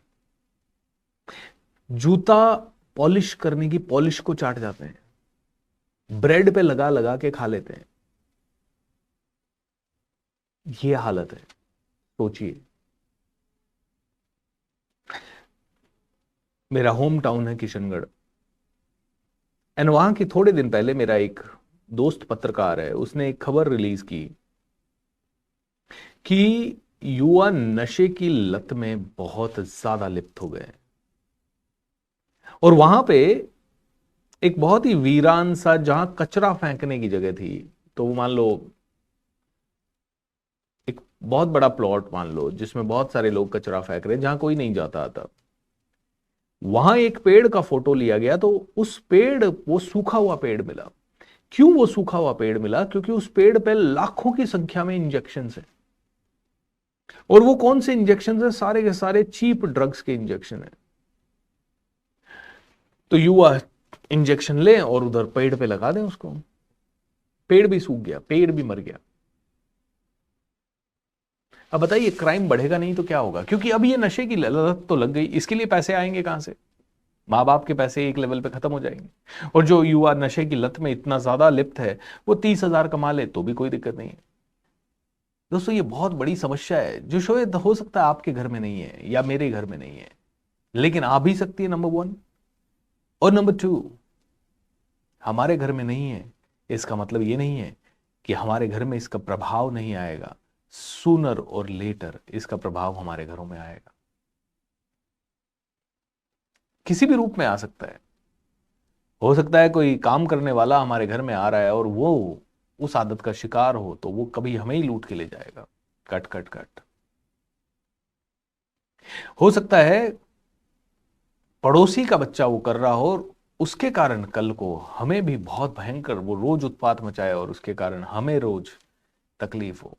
जूता पॉलिश करने की पॉलिश को चाट जाते हैं। ब्रेड पे लगा लगा के खा लेते हैं। यह हालत है, सोचिए। मेरा होम टाउन है किशनगढ़। एंड वहां की थोड़े दिन पहले मेरा एक दोस्त पत्रकार है, उसने एक खबर रिलीज की कि युवा नशे की लत में बहुत ज्यादा लिप्त हो गए। और वहां पे एक बहुत ही वीरान सा जहां कचरा फेंकने की जगह थी, तो मान लो एक बहुत बड़ा प्लॉट मान लो जिसमें बहुत सारे लोग कचरा फेंक रहे हैं, जहां कोई नहीं जाता था। वहां एक पेड़ का फोटो लिया गया तो उस पेड़, वो सूखा हुआ पेड़ मिला। क्यों वो सूखा हुआ पेड़ मिला? क्योंकि उस पेड़ पे लाखों की संख्या में इंजेक्शन है। और वो कौन से इंजेक्शन है? सारे के सारे चीप ड्रग्स के इंजेक्शन है। तो युवा इंजेक्शन ले और उधर पेड़ पे लगा दें उसको। पेड़ भी सूख गया, पेड़ भी मर गया। अब बताइए क्राइम बढ़ेगा नहीं तो क्या होगा? क्योंकि अब ये नशे की लत तो लग गई, इसके लिए पैसे आएंगे कहां से? माँ बाप के पैसे एक लेवल पे खत्म हो जाएंगे। और जो युवा नशे की लत में इतना ज्यादा लिप्त है वो 30,000 कमा ले तो भी कोई दिक्कत नहीं है। दोस्तों ये बहुत बड़ी समस्या है जो शायद हो सकता है आपके घर में नहीं है या मेरे घर में नहीं है, लेकिन आ भी सकती है, नंबर 1। और नंबर 2, हमारे घर में नहीं है इसका मतलब ये नहीं है कि हमारे घर में इसका प्रभाव नहीं आएगा। सूनर और लेटर इसका प्रभाव हमारे घरों में आएगा। किसी भी रूप में आ सकता है। हो सकता है कोई काम करने वाला हमारे घर में आ रहा है और वो उस आदत का शिकार हो तो वो कभी हमें ही लूट के ले जाएगा। Cut cut cut. हो सकता है पड़ोसी का बच्चा वो कर रहा हो और उसके कारण कल को हमें भी बहुत भयंकर वो रोज उत्पात मचाए और उसके कारण हमें रोज तकलीफ हो।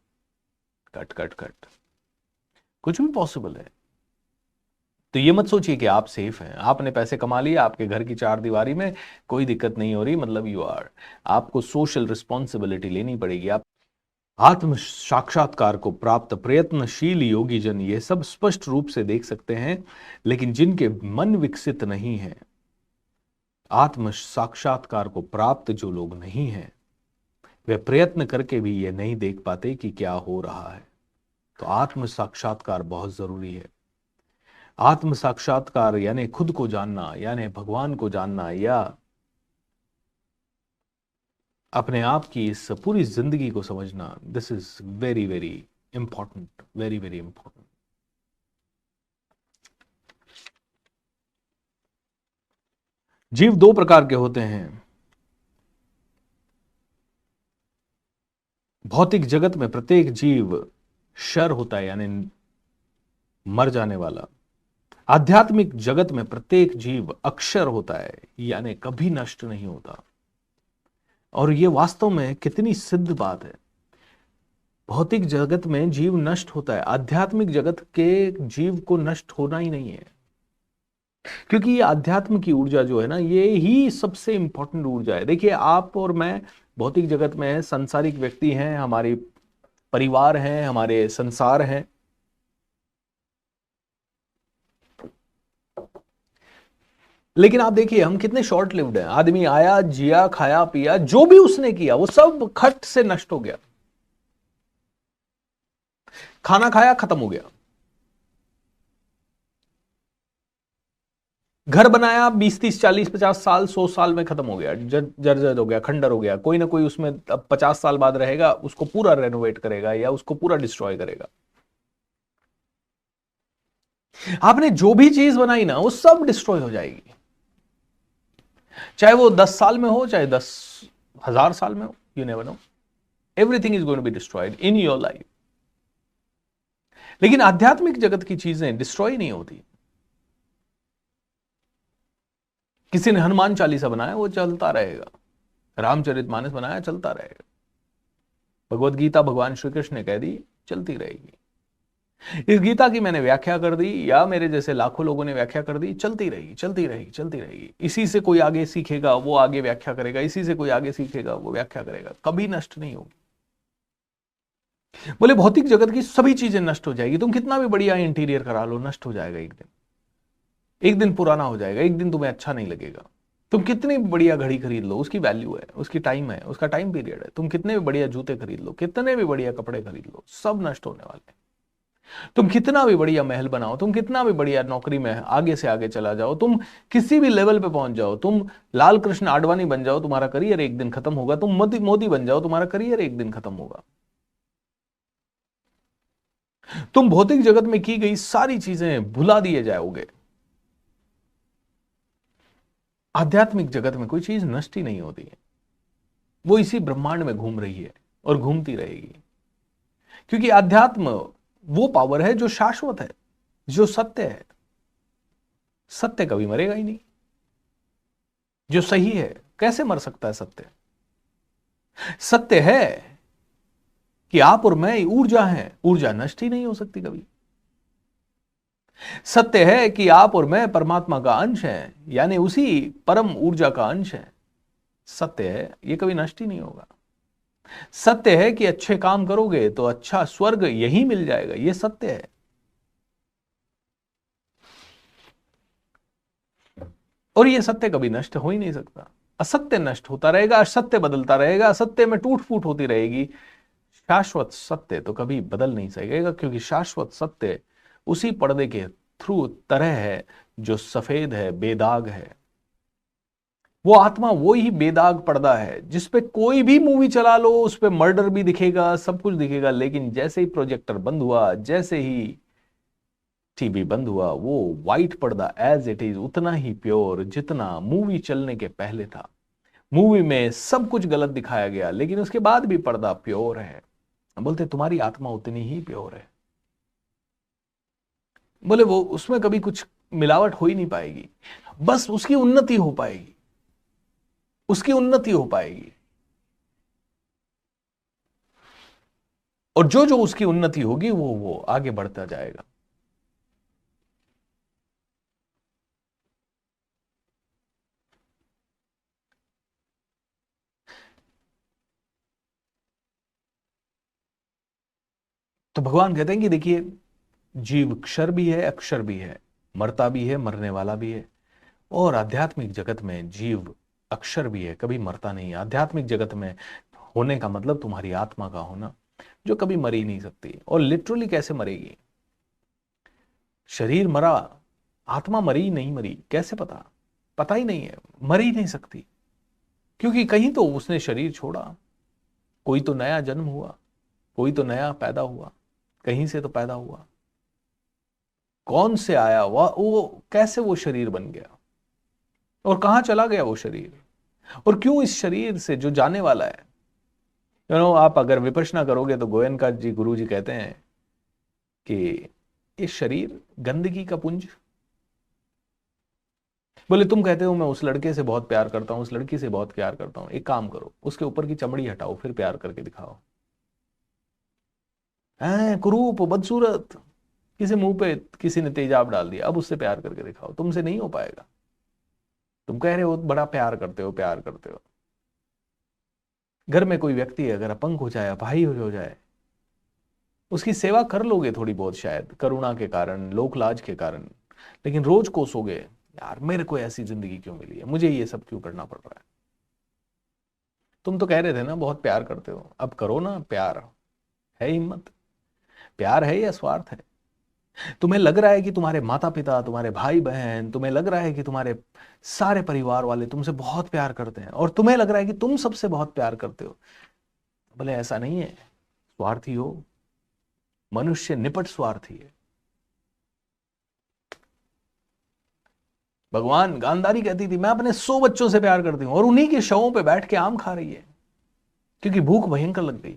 Cut cut cut. कुछ भी पॉसिबल है। तो ये मत सोचिए कि आप सेफ हैं, आपने पैसे कमा लिए, आपके घर की चार दीवारी में कोई दिक्कत नहीं हो रही, मतलब यू आर। आपको सोशल रिस्पॉन्सिबिलिटी लेनी पड़ेगी। आप आत्म साक्षात्कार को प्राप्त प्रयत्नशील योगी जन ये सब स्पष्ट रूप से देख सकते हैं, लेकिन जिनके मन विकसित नहीं है, आत्म साक्षात्कार को प्राप्त जो लोग नहीं हैं, वे प्रयत्न करके भी ये नहीं देख पाते कि क्या हो रहा है। तो आत्म साक्षात्कार बहुत जरूरी है। आत्म साक्षात्कार यानी खुद को जानना, यानी भगवान को जानना, या अपने आप की इस पूरी जिंदगी को समझना। This is very very important, very very important. जीव दो प्रकार के होते हैं। भौतिक जगत में प्रत्येक जीव क्षर होता है, यानी मर जाने वाला। आध्यात्मिक जगत में प्रत्येक जीव अक्षर होता है, यानी कभी नष्ट नहीं होता। और यह वास्तव में कितनी सिद्ध बात है। भौतिक जगत में जीव नष्ट होता है, आध्यात्मिक जगत के जीव को नष्ट होना ही नहीं है, क्योंकि ये आध्यात्म की ऊर्जा जो है ना, ये ही सबसे इंपॉर्टेंट ऊर्जा है। देखिए, आप और मैं भौतिक जगत में है, सांसारिक व्यक्ति हैं, हमारे परिवार हैं, हमारे संसार हैं। लेकिन आप देखिए हम कितने शॉर्ट लिव्ड हैं। आदमी आया, जिया, खाया, पिया, जो भी उसने किया वो सब खट से नष्ट हो गया। खाना खाया, खत्म हो गया। घर बनाया 20, 30, 40, 50 साल, 100 साल में खत्म हो गया, जर्जर हो गया, खंडर हो गया। कोई ना कोई उसमें अब 50 साल बाद रहेगा, उसको पूरा रेनोवेट करेगा या उसको पूरा डिस्ट्रॉय करेगा। आपने जो भी चीज बनाई ना, वो सब डिस्ट्रॉय हो जाएगी, चाहे वो 10 साल में हो, चाहे 10,000 साल में हो। You never know, everything is going to be destroyed in your life. लेकिन आध्यात्मिक जगत की चीजें डिस्ट्रॉय नहीं होती। किसी ने हनुमान चालीसा बनाया, वो चलता रहेगा। रामचरितमानस बनाया, चलता रहेगा। भगवत गीता भगवान श्री कृष्ण ने कह दी, चलती रहेगी। इस गीता की मैंने व्याख्या कर दी, या मेरे जैसे लाखों लोगों ने व्याख्या कर दी, चलती रहेगी, चलती रहेगी, चलती रहेगी। इसी से कोई आगे सीखेगा, वो आगे व्याख्या करेगा, इसी से कोई आगे सीखेगा, वो व्याख्या करेगा, कभी नष्ट नहीं होगी। बोले भौतिक जगत की सभी चीजें नष्ट हो जाएगी, तुम कितना भी बढ़िया इंटीरियर करा लो, नष्ट हो जाएगा एक दिन। एक दिन पुराना हो जाएगा, एक दिन तुम्हें अच्छा नहीं लगेगा। तुम कितनी बढ़िया घड़ी खरीद लो, उसकी वैल्यू है, उसकी टाइम है, उसका टाइम पीरियड है। तुम कितने भी बढ़िया जूते खरीद लो, कितने भी बढ़िया कपड़े खरीद लो, सब नष्ट होने वाले हैं। तुम कितना भी बढ़िया महल बनाओ, तुम कितना भी बढ़िया नौकरी में आगे से आगे चला जाओ, तुम किसी भी लेवल पे पहुंच जाओ, तुम लाल कृष्ण आडवाणी बन जाओ, तुम्हारा करियर एक दिन खत्म होगा। तुम मोदी बन जाओ, तुम्हारा करियर एक दिन खत्म होगा। तुम भौतिक जगत में की गई सारी चीजें भुला दिए जाओगे। आध्यात्मिक जगत में कोई चीज नष्ट ही नहीं होती है, वो इसी ब्रह्मांड में घूम रही है और घूमती रहेगी। क्योंकि अध्यात्म वो पावर है जो शाश्वत है, जो सत्य है। सत्य कभी मरेगा ही नहीं। जो सही है, कैसे मर सकता है सत्य? सत्य है कि आप और मैं ऊर्जा हैं, ऊर्जा नष्ट ही नहीं हो सकती कभी। सत्य है कि आप और मैं परमात्मा का अंश हैं, यानी उसी परम ऊर्जा का अंश है। सत्य है, ये कभी नष्ट ही नहीं होगा। सत्य है कि अच्छे काम करोगे तो अच्छा स्वर्ग यही मिल जाएगा, ये सत्य है। और ये सत्य कभी नष्ट हो ही नहीं सकता। असत्य नष्ट होता रहेगा, असत्य बदलता रहेगा, असत्य में टूट फूट होती रहेगी। शाश्वत सत्य तो कभी बदल नहीं सकेगा, क्योंकि शाश्वत सत्य उसी पर्दे के थ्रू तरह है जो सफेद है, बेदाग है। वो आत्मा वो ही बेदाग पर्दा है जिस पे कोई भी मूवी चला लो, उस पे मर्डर भी दिखेगा, सब कुछ दिखेगा, लेकिन जैसे ही प्रोजेक्टर बंद हुआ, जैसे ही टीवी बंद हुआ, वो व्हाइट पर्दा एज इट इज उतना ही प्योर जितना मूवी चलने के पहले था। मूवी में सब कुछ गलत दिखाया गया, लेकिन उसके बाद भी पर्दा प्योर है। बोलते तुम्हारी आत्मा उतनी ही प्योर है। बोले वो उसमें कभी कुछ मिलावट हो ही नहीं पाएगी, बस उसकी उन्नति हो पाएगी, उसकी उन्नति हो पाएगी। और जो जो उसकी उन्नति होगी वो आगे बढ़ता जाएगा। तो भगवान कहते हैं कि देखिए, जीव क्षर भी है, अक्षर भी है, मरता भी है, मरने वाला भी है। और आध्यात्मिक जगत में जीव अक्षर भी है, कभी मरता नहीं। आध्यात्मिक जगत में होने का मतलब तुम्हारी आत्मा का होना, जो कभी मर ही नहीं सकती। और लिटरली कैसे मरेगी? शरीर मरा, आत्मा मरी नहीं मरी कैसे पता? पता ही नहीं है, मर ही नहीं सकती। क्योंकि कहीं तो उसने शरीर छोड़ा, कोई तो नया जन्म हुआ, कोई तो नया पैदा हुआ, कहीं से तो पैदा हुआ। कौन से आया वो कैसे वो शरीर बन गया? और कहां चला गया वो शरीर, और क्यों इस शरीर से जो जाने वाला है, आप अगर विपश्यना करोगे तो गोयनका जी गुरु जी कहते हैं कि इस शरीर गंदगी का पुंज। बोले तुम कहते हो मैं उस लड़के से बहुत प्यार करता हूं, उस लड़की से बहुत प्यार करता हूं, एक काम करो उसके ऊपर की चमड़ी हटाओ फिर प्यार करके दिखाओ। हैं कुरूप बदसूरत, किसी मुंह पे किसी ने तेजाब डाल दिया, अब उससे प्यार करके दिखाओ, तुमसे नहीं हो पाएगा। तुम कह रहे हो बड़ा प्यार करते हो, प्यार करते हो। घर में कोई व्यक्ति अगर अपंग हो जाए, अपाहिज हो जाए, उसकी सेवा कर लोगे थोड़ी बहुत शायद करुणा के कारण, लोक लाज के कारण, लेकिन रोज कोसोगे यार मेरे को ऐसी जिंदगी क्यों मिली है, मुझे ये सब क्यों करना पड़ रहा है। तुम तो कह रहे थे ना बहुत प्यार करते हो, अब करो ना प्यार। है हिम्मत? प्यार है या स्वार्थ है? तुम्हें लग रहा है कि तुम्हारे माता पिता, तुम्हारे भाई बहन, तुम्हें लग रहा है कि तुम्हारे सारे परिवार वाले तुमसे बहुत प्यार करते हैं, और तुम्हें लग रहा है कि तुम सबसे बहुत प्यार करते हो। बोले ऐसा नहीं है, स्वार्थी हो। मनुष्य निपट स्वार्थी है। भगवान गांधारी कहती थी मैं अपने 100 बच्चों से प्यार करती हूं, और उन्हीं के शवों पे बैठ के आम खा रही है क्योंकि भूख भयंकर लग गई।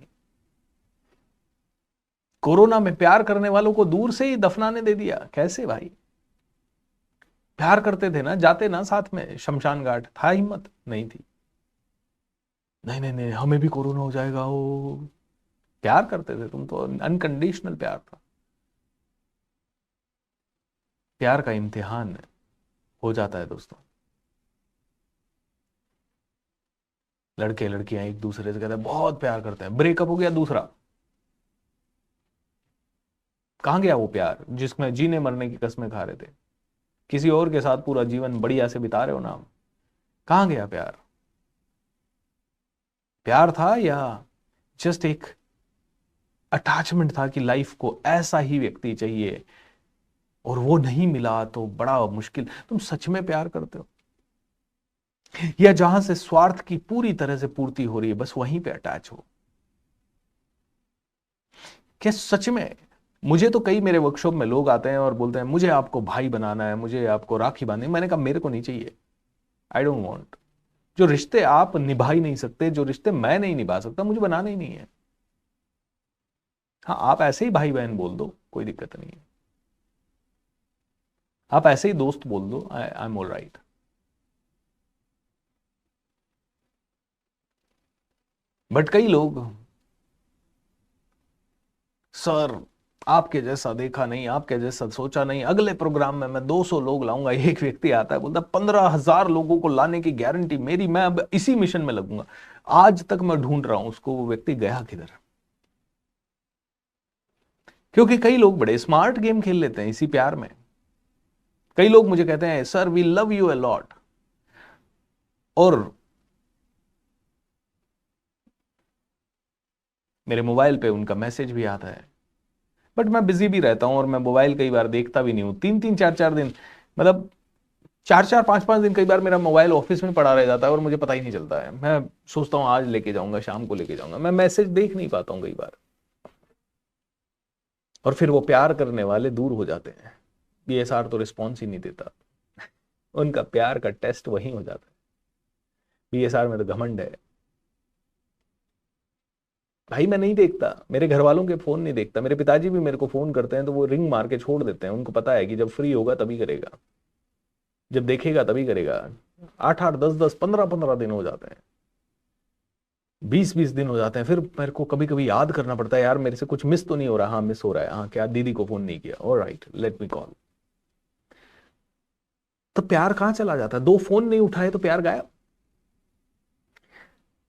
कोरोना में प्यार करने वालों को दूर से ही दफनाने दे दिया। कैसे भाई? प्यार करते थे ना, जाते ना साथ में शमशान घाट, था हिम्मत? नहीं थी। नहीं नहीं नहीं हमें भी कोरोना हो जाएगा। वो प्यार करते थे तुम तो, अनकंडीशनल प्यार था। प्यार का इम्तिहान हो जाता है दोस्तों। लड़के लड़कियां एक दूसरे से कहते हैं बहुत प्यार करते हैं, ब्रेकअप हो गया दूसरा, कहां गया वो प्यार जिसमें जीने मरने की कस्में खा रहे थे, किसी और के साथ पूरा जीवन बढ़िया से बिता रहे हो ना, कहां गया प्यार? प्यार था या जस्ट एक अटैचमेंट था कि लाइफ को ऐसा ही व्यक्ति चाहिए, और वो नहीं मिला तो बड़ा मुश्किल। तुम सच में प्यार करते हो, या जहां से स्वार्थ की पूरी तरह से पूर्ति हो रही है बस वहीं पे अटैच हो? क्या सच में? मुझे तो कई मेरे वर्कशॉप में लोग आते हैं और बोलते हैं मुझे आपको भाई बनाना है, मुझे आपको राखी बांधनी है। मैंने कहा मेरे को नहीं चाहिए, आई डोंट वांट। जो रिश्ते आप निभा ही नहीं सकते, जो रिश्ते मैं नहीं निभा सकता, मुझे बनाना ही नहीं है। हाँ आप ऐसे ही भाई बहन बोल दो, कोई दिक्कत नहीं है। आप ऐसे ही दोस्त बोल दो, I am all right. But कई लोग, सर आपके जैसा देखा नहीं, आपके जैसा सोचा नहीं, अगले प्रोग्राम में मैं 200 लोग लाऊंगा। एक व्यक्ति आता है बोलता 15,000 लोगों को लाने की गारंटी मेरी, मैं अब इसी मिशन में लगूंगा। आज तक मैं ढूंढ रहा हूं उसको, वो व्यक्ति गया किधर? क्योंकि कई लोग बड़े स्मार्ट गेम खेल लेते हैं इसी प्यार में। कई लोग मुझे कहते हैं sir we love you a lot, और मेरे मोबाइल पे उनका मैसेज भी आता है, बट मैं बिजी भी रहता हूं और मैं मोबाइल कई बार देखता भी नहीं हूं। 3-3 4-4 दिन, मतलब 4-4 5-5 दिन कई बार मेरा मोबाइल ऑफिस में पड़ा रह जाता है और मुझे पता ही नहीं चलता है। मैं सोचता हूं आज लेके जाऊंगा, शाम को लेके जाऊंगा, मैं मैसेज देख नहीं पाता हूं कई बार। और फिर वो प्यार करने वाले दूर हो जाते हैं, बीएसआर तो रिस्पॉन्स ही नहीं देता। उनका प्यार का टेस्ट वहीं हो जाता है। बीएसआर में तो घमंड है। भाई मैं नहीं देखता, मेरे घर वालों के फोन नहीं देखता। मेरे पिताजी भी मेरे को फोन करते हैं तो वो रिंग मार के छोड़ देते हैं, उनको पता है कि जब फ्री होगा तभी करेगा, जब देखेगा तभी करेगा। 8-8 10-10 15-15 दिन हो जाते हैं, 20-20 दिन हो जाते हैं। फिर मेरे को कभी कभी याद करना पड़ता है यार मेरे से कुछ मिस तो नहीं हो रहा? हाँ मिस हो रहा है। हाँ क्या दीदी को फोन नहीं किया? Alright let me call. तो प्यार कहां चला जाता है? 2 फोन नहीं उठाए तो प्यार गायब,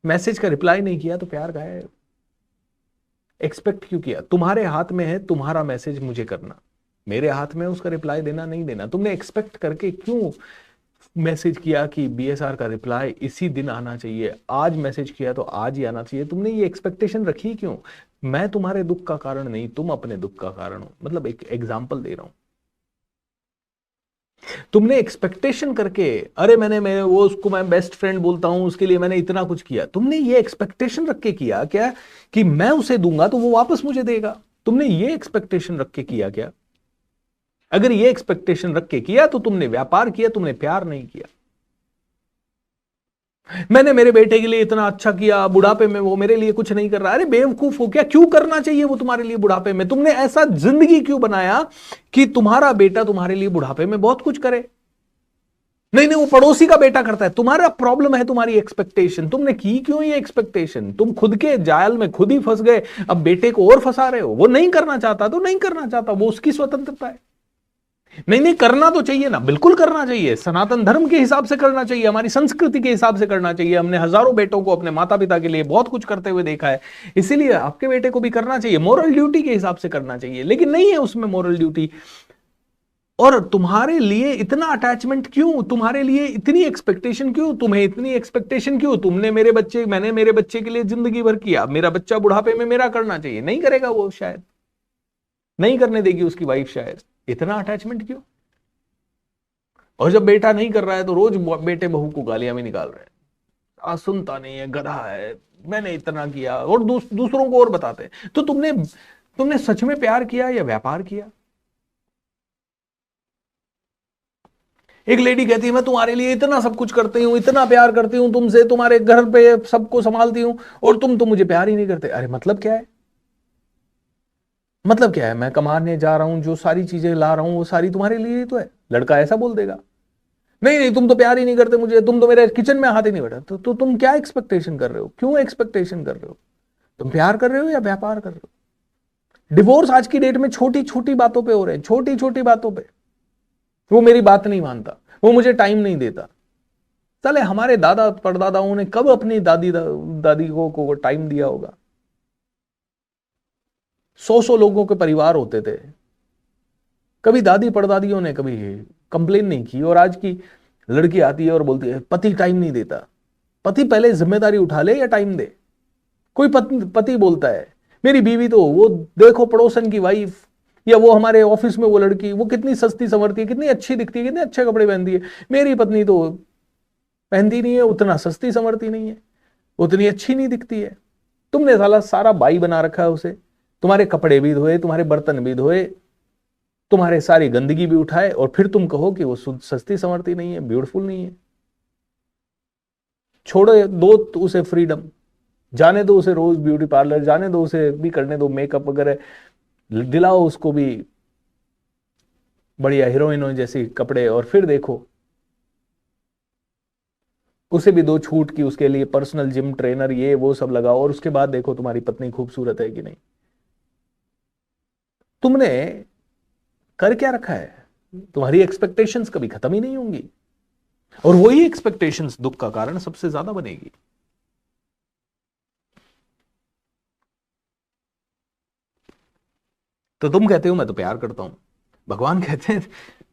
मैसेज का रिप्लाई नहीं किया तो प्यार गायब। एक्सपेक्ट क्यों किया? तुम्हारे हाथ में है तुम्हारा मैसेज मुझे करना, मेरे हाथ में उसका रिप्लाई देना नहीं देना। तुमने एक्सपेक्ट करके क्यों मैसेज किया कि बीएसआर का रिप्लाई इसी दिन आना चाहिए, आज मैसेज किया तो आज ही आना चाहिए? तुमने ये एक्सपेक्टेशन रखी क्यों? मैं तुम्हारे दुख का कारण नहीं, तुम अपने दुख का कारण हो। मतलब एक एग्जांपल दे रहा हूं। तुमने एक्सपेक्टेशन करके, अरे मैं वो उसको मैं बेस्ट फ्रेंड बोलता हूं, उसके लिए मैंने इतना कुछ किया। तुमने ये एक्सपेक्टेशन रख के किया क्या कि मैं उसे दूंगा तो वो वापस मुझे देगा? तुमने ये एक्सपेक्टेशन रख के किया क्या? अगर ये एक्सपेक्टेशन रख के किया तो तुमने व्यापार किया, तुमने प्यार नहीं किया। मैंने मेरे बेटे के लिए इतना अच्छा किया, बुढ़ापे में वो मेरे लिए कुछ नहीं कर रहा। अरे बेवकूफ हो क्या, क्यों करना चाहिए वो तुम्हारे लिए बुढ़ापे में? तुमने ऐसा जिंदगी क्यों बनाया कि तुम्हारा बेटा तुम्हारे लिए बुढ़ापे में बहुत कुछ करे? नहीं नहीं, वो पड़ोसी का बेटा करता है। तुम्हारा प्रॉब्लम है तुम्हारी एक्सपेक्टेशन। तुमने की क्यों ये एक्सपेक्टेशन? तुम खुद के जाल में खुद ही फंस गए, अब बेटे को और फंसा रहे हो। वो नहीं करना चाहता तो नहीं करना चाहता, वो उसकी स्वतंत्रता है। नहीं नहीं, करना तो चाहिए ना, बिल्कुल करना चाहिए। सनातन धर्म के हिसाब से करना चाहिए, हमारी संस्कृति के हिसाब से करना चाहिए। हमने हजारों बेटों को अपने माता पिता के लिए बहुत कुछ करते हुए देखा है, इसीलिए आपके बेटे को भी करना चाहिए। मोरल ड्यूटी के हिसाब से करना चाहिए, लेकिन नहीं है उसमें मोरल ड्यूटी। और तुम्हारे लिए इतना अटैचमेंट क्यों? तुम्हारे लिए इतनी एक्सपेक्टेशन क्यों? तुम्हें इतनी एक्सपेक्टेशन क्यों? मैंने मेरे बच्चे के लिए जिंदगी भर किया, मेरा बच्चा बुढ़ापे में मेरा करना चाहिए। नहीं करेगा वो, शायद नहीं करने देगी उसकी वाइफ, शायद। इतना अटैचमेंट क्यों? और जब बेटा नहीं कर रहा है तो रोज बेटे बहू को गालियां भी निकाल रहे हैं, सुनता नहीं है, गधा है, मैंने इतना किया, और दूसरों को और बताते हैं। तो तुमने सच में प्यार किया या व्यापार किया? एक लेडी कहती है मैं तुम्हारे लिए इतना सब कुछ करती हूँ, इतना प्यार करती हूँ तुमसे, तुम्हारे घर पे सबको संभालती हूँ, और तुम तो मुझे प्यार ही नहीं करते। अरे मतलब क्या है? मतलब क्या है? मैं कमाने जा रहा हूं, जो सारी चीजें ला रहा हूं वो सारी तुम्हारे लिए ही तो है। लड़का ऐसा बोल देगा, नहीं नहीं तुम तो प्यार ही नहीं करते मुझे, तुम तो मेरे किचन में हाथ ही नहीं बैठा। तो तुम क्या एक्सपेक्टेशन कर रहे हो? क्यों एक्सपेक्टेशन कर रहे हो? तुम प्यार कर रहे हो या व्यापार कर रहे हो? डिवोर्स आज की डेट में छोटी छोटी बातों पे हो रहे हैं, छोटी छोटी बातों पे। वो मेरी बात नहीं मानता, वो मुझे टाइम नहीं देता। चले हमारे दादा परदादाओं ने कब अपनी दादी को टाइम दिया होगा? 100 लोगों के परिवार होते थे, कभी दादी परदादियों ने कभी कंप्लेन नहीं की। और आज की लड़की आती है और बोलती है पति टाइम नहीं देता। पति पहले जिम्मेदारी उठा ले या टाइम दे। कोई पति बोलता है मेरी बीवी तो, वो देखो पड़ोसन की वाइफ, या वो हमारे ऑफिस में वो लड़की, वो कितनी सस्ती संवरती है, कितनी अच्छी दिखती है, कितने अच्छे कपड़े पहनती है, मेरी पत्नी तो पहनती नहीं है, उतना सस्ती संवरती नहीं है, उतनी अच्छी नहीं दिखती है। तुमने सारा बाई बना रखा है उसे, तुम्हारे कपड़े भी धोए, तुम्हारे बर्तन भी धोए, तुम्हारे सारी गंदगी भी उठाए, और फिर तुम कहो कि वो सस्ती संवरती नहीं है, ब्यूटीफुल नहीं है। छोड़ो, दो तो उसे फ्रीडम, जाने दो उसे रोज ब्यूटी पार्लर, जाने दो उसे भी करने दो मेकअप वगैरह, दिलाओ उसको भी बढ़िया हीरोइनों जैसी कपड़े, और फिर देखो उसे भी दो छूट की, उसके लिए पर्सनल जिम ट्रेनर ये वो सब लगाओ, और उसके बाद देखो तुम्हारी पत्नी खूबसूरत है कि नहीं। तुमने कर क्या रखा है? तुम्हारी एक्सपेक्टेशंस कभी खत्म ही नहीं होंगी, और वही एक्सपेक्टेशंस दुख का कारण सबसे ज्यादा बनेगी। तो तुम कहते हो मैं तो प्यार करता हूं, भगवान कहते हैं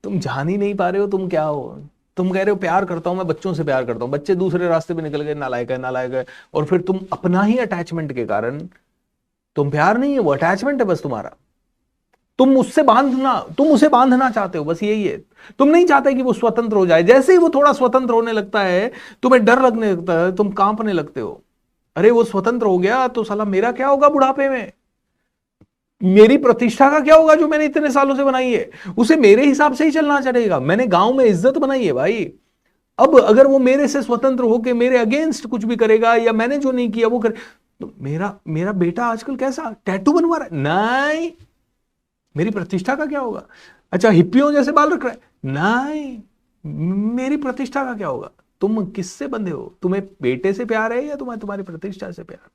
तुम जान ही नहीं पा रहे हो तुम क्या हो। तुम कह रहे हो प्यार करता हूं, मैं बच्चों से प्यार करता हूं, बच्चे दूसरे रास्ते पे निकल गए, नालायक है नालायक है, और फिर तुम अपना ही अटैचमेंट के कारण, तुम प्यार नहीं है वो अटैचमेंट है बस तुम्हारा। तुम उसे बांधना चाहते हो, बस यही है। तुम नहीं चाहते कि वो स्वतंत्र हो जाए। जैसे ही वो थोड़ा स्वतंत्र होने लगता है, तुम्हें डर लगने लगता है, तुम कांपने लगते हो। अरे वो स्वतंत्र हो गया तो साला मेरा क्या होगा बुढ़ापे में? मेरी प्रतिष्ठा का क्या होगा जो मैंने इतने सालों से बनाई है? उसे मेरे हिसाब से ही चलना चलेगा। मैंने गांव में इज्जत बनाई है भाई। अब अगर वो मेरे से स्वतंत्र होकर मेरे अगेंस्ट कुछ भी करेगा, या मैंने जो नहीं किया वो करे, तो मेरा मेरा बेटा आजकल कैसा टैटू बनवा रहा है, नहीं, मेरी प्रतिष्ठा का क्या होगा? अच्छा हिप्पियों जैसे बाल रख रहा है, नहीं, मेरी प्रतिष्ठा का क्या होगा? तुम किससे बंधे हो? तुम्हें बेटे से प्यार है या तुम्हें तुम्हारी प्रतिष्ठा से प्यार?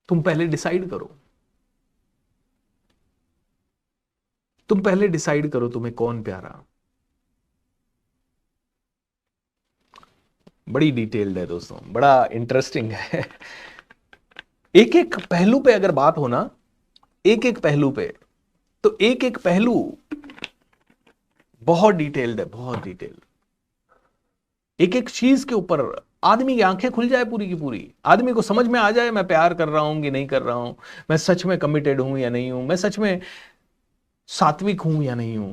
तुम पहले डिसाइड करो। तुम पहले डिसाइड करो तुम्हें कौन प्यारा। बड़ी डिटेल्ड है दोस्तों, बड़ा इंटरेस्टिंग है। एक एक पहलू पे अगर बात हो ना, एक एक पहलू पे, तो एक एक पहलू बहुत डिटेल्ड है, बहुत डिटेल्ड। एक एक चीज के ऊपर आदमी की आंखें खुल जाए पूरी की पूरी, आदमी को समझ में आ जाए मैं प्यार कर रहा हूं कि नहीं कर रहा हूं, मैं सच में कमिटेड हूं या नहीं हूं, मैं सच में सात्विक हूं या नहीं हूं।